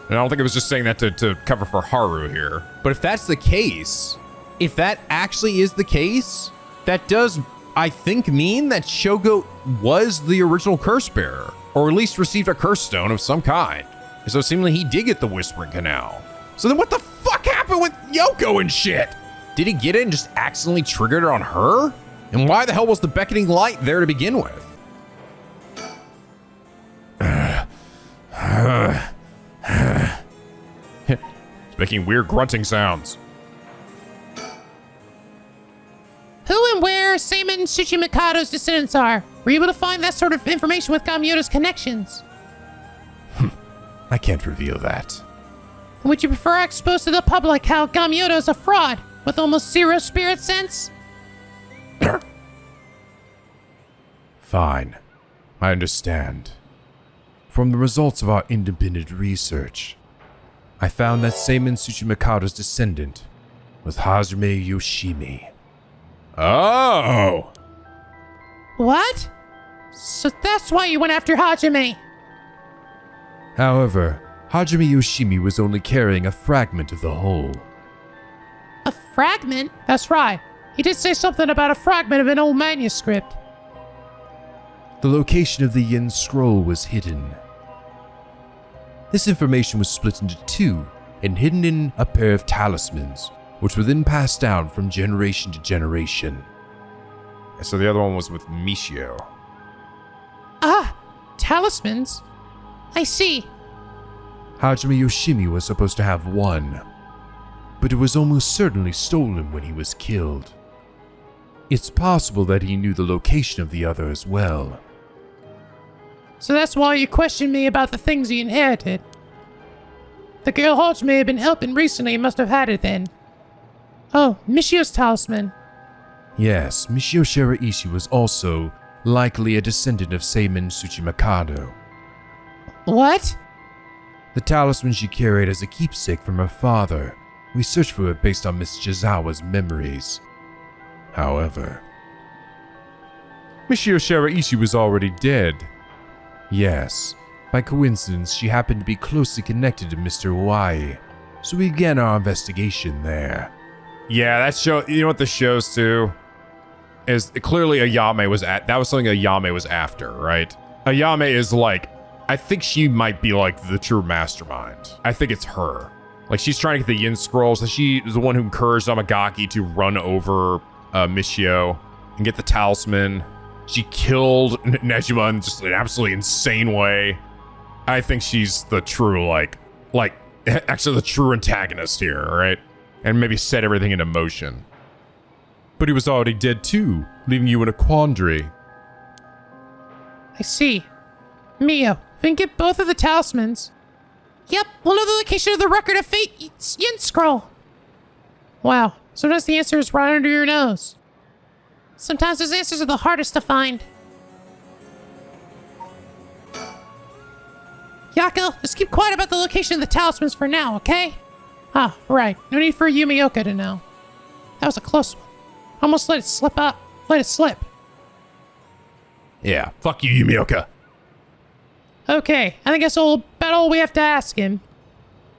And I don't think it was just saying that to cover for Haru here. But if that's the case, if that actually is the case, that does, I think, mean that Shogo was the original curse bearer, or at least received a curse stone of some kind. So seemingly he did get the Whispering Canal. So then what the fuck happened with Yoko and shit? Did he get it and just accidentally triggered it on her? And why the hell was the beckoning light there to begin with? It's making weird grunting sounds. Who and where Seimon Tsuchimikado's descendants are? Were you able to find that sort of information with Gamyota's connections? I can't reveal that. Would you prefer I expose to the public how Gamyoto is a fraud with almost zero spirit sense? Fine. I understand. From the results of our independent research, I found that Seimon Tsuchimikado's descendant was Hajime Yoshimi. Oh! What? So that's why you went after Hajime. However, Hajime Yoshimi was only carrying a fragment of the whole. A fragment? That's right. He did say something about a fragment of an old manuscript. The location of the Yin scroll was hidden. This information was split into two and hidden in a pair of talismans, which were then passed down from generation to generation. So the other one was with Michio. Ah, talismans? I see. Hajime Yoshimi was supposed to have one, but it was almost certainly stolen when he was killed. It's possible that he knew the location of the other as well. So that's why you questioned me about the things he inherited. The girl Hajime had been helping recently must have had it then. Oh, Michio's talisman. Yes, Michio Shiraishi was also likely a descendant of Seimin Tsuchimikado. What? The talisman she carried as a keepsake from her father. We searched for it based on Miss Jizawa's memories. However, Michio Shiraishi was already dead. Yes, by coincidence, she happened to be closely connected to Mr. Hawaii, so we began our investigation there. Yeah, that show. You know what this shows too is clearly Ayame was at. That was something Ayame was after, right? Ayame is like, I think she might be like the true mastermind. I think it's her. Like she's trying to get the Yin Scrolls. She is the one who encouraged Amagaki to run over Michio and get the talisman. She killed Nejima in just an absolutely insane way. I think she's the true like actually the true antagonist here, right? And maybe set everything into motion. But he was already dead too, leaving you in a quandary. I see. Mio, if we can get both of the talismans. Yep, we'll know the location of the Record of Fate Yin Scroll. Wow, sometimes the answer is right under your nose. Sometimes those answers are the hardest to find. Yakko, just keep quiet about the location of the talismans for now, okay? Ah, right. No need for Yumioka to know. That was a close one. Almost let it slip up. Let it slip. Yeah, fuck you, Yumioka. Okay, I think that's about all we have to ask him.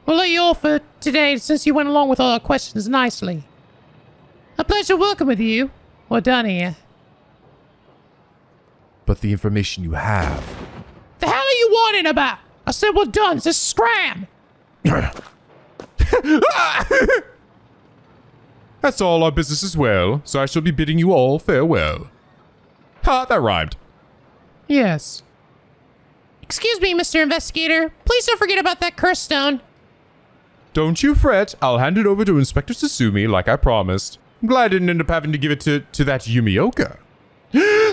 We'll let you all for today since you went along with all our questions nicely. A pleasure working with you. We're done here. But the information you have... The hell are you whining about? I said we're done, so scram! That's all our business as well, so I shall be bidding you all farewell. Ha, that rhymed. Yes. Excuse me, Mr. Investigator. Please don't forget about that curse stone. Don't you fret, I'll hand it over to Inspector Sasumi like I promised. I'm glad I didn't end up having to give it to that Yumioka.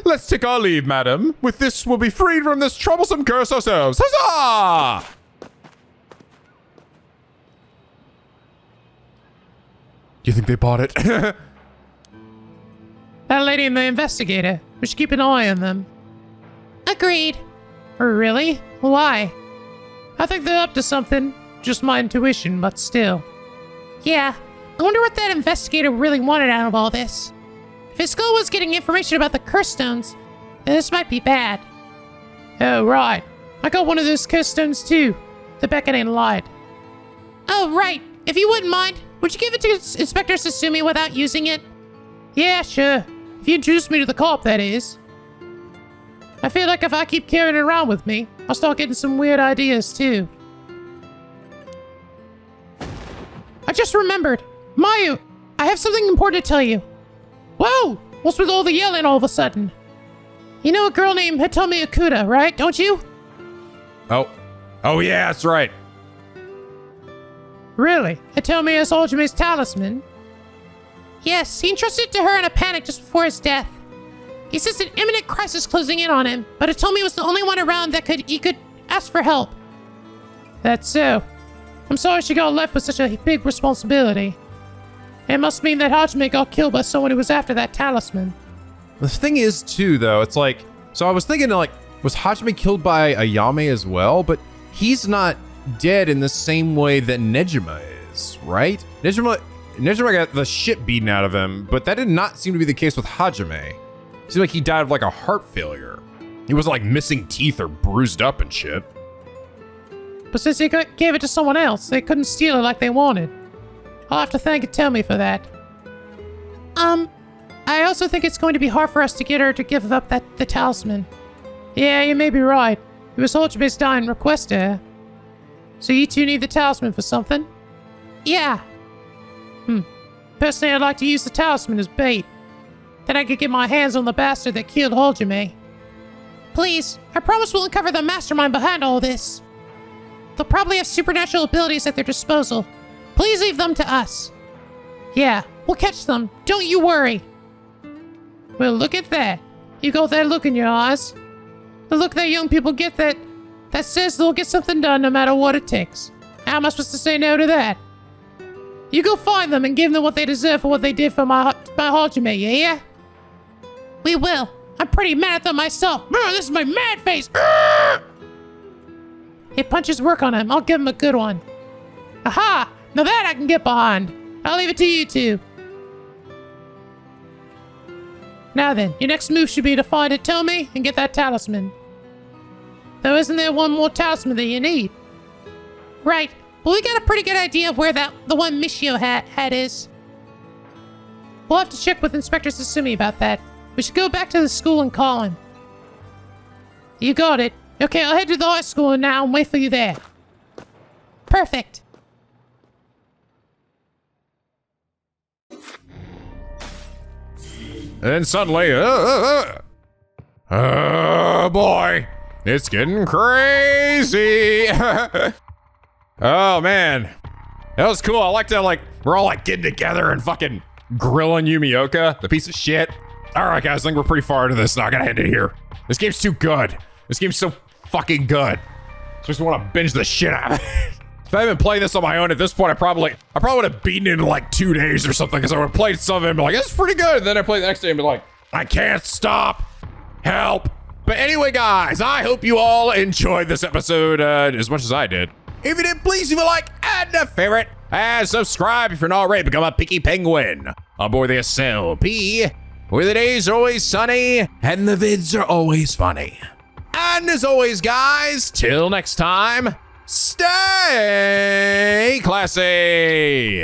Let's take our leave, madam. With this, we'll be freed from this troublesome curse ourselves. Huzzah! Do you think they bought it? That lady and the investigator. We should keep an eye on them. Agreed. Really? Why? I think they're up to something. Just my intuition, but still. Yeah. I wonder what that investigator really wanted out of all this. If his goal was getting information about the curse stones, then this might be bad. Oh, right. I got one of those curse stones too. The beckoning light. Oh, right. If you wouldn't mind, would you give it to Inspector Sasumi without using it? Yeah, sure. If you introduce me to the cop, that is. I feel like if I keep carrying it around with me, I'll start getting some weird ideas too. I just remembered. Mayu, I have something important to tell you. Whoa! What's with all the yelling all of a sudden? You know a girl named Hitomi Okuda, right? Don't you? Oh yeah, that's right. Really? Hitomi is Ojume's talisman? Yes, he entrusted it to her in a panic just before his death. He says an imminent crisis closing in on him, but Hitomi was the only one around that he could ask for help. That's so. I'm sorry she got left with such a big responsibility. It must mean that Hajime got killed by someone who was after that talisman. The thing is, too, though, it's like... So I was thinking, like, was Hajime killed by Ayame as well? But he's not dead in the same way that Nejima is, right? Nejima got the shit beaten out of him, but that did not seem to be the case with Hajime. It seemed like he died of, like, a heart failure. He wasn't, like, missing teeth or bruised up and shit. But since he gave it to someone else, they couldn't steal it like they wanted. I'll have to thank Hitomi for that. I also think it's going to be hard for us to get her to give up the talisman. Yeah, you may be right. It was Ojume's dying request to her. So you two need the talisman for something? Yeah. Personally, I'd like to use the talisman as bait. Then I could get my hands on the bastard that killed Ojume. Please, I promise we'll uncover the mastermind behind all this. They'll probably have supernatural abilities at their disposal. Please leave them to us. Yeah, we'll catch them. Don't you worry. Well, look at that. You got that look in your eyes. The look that young people get that says they'll get something done no matter what it takes. How am I supposed to say no to that? You go find them and give them what they deserve for what they did for my Hajime, yeah? We will. I'm pretty mad at them myself. This is my mad face. Hey, punches work on him. I'll give him a good one. Aha! Now that I can get behind. I'll leave it to you two. Now then, your next move should be to find Itomi and get that talisman. Though isn't there one more talisman that you need? Right. Well, we got a pretty good idea of where the one Mishio hat is. We'll have to check with Inspector Sasumi about that. We should go back to the school and call him. You got it. Okay, I'll head to the high school now and wait for you there. Perfect. And suddenly, oh boy, it's getting crazy. Oh man, that was cool. I liked that, like, we're all like getting together and fucking grilling Yumioka, the piece of shit. All right, guys, I think we're pretty far into this. Now I gotta end it here. This game's too good. This game's so fucking good. Just want to binge the shit out of it. If I hadn't been playing this on my own at this point, I probably would have beaten it in like 2 days or something, because I would have played some of it and be like, it's pretty good. And then I play the next day and be like, I can't stop. Help. But anyway, guys, I hope you all enjoyed this episode as much as I did. If you did, please leave a like and a favorite, and subscribe if you're not already. Become a picky penguin aboard the SLP, where the days are always sunny and the vids are always funny. And as always, guys, till next time, stay classy.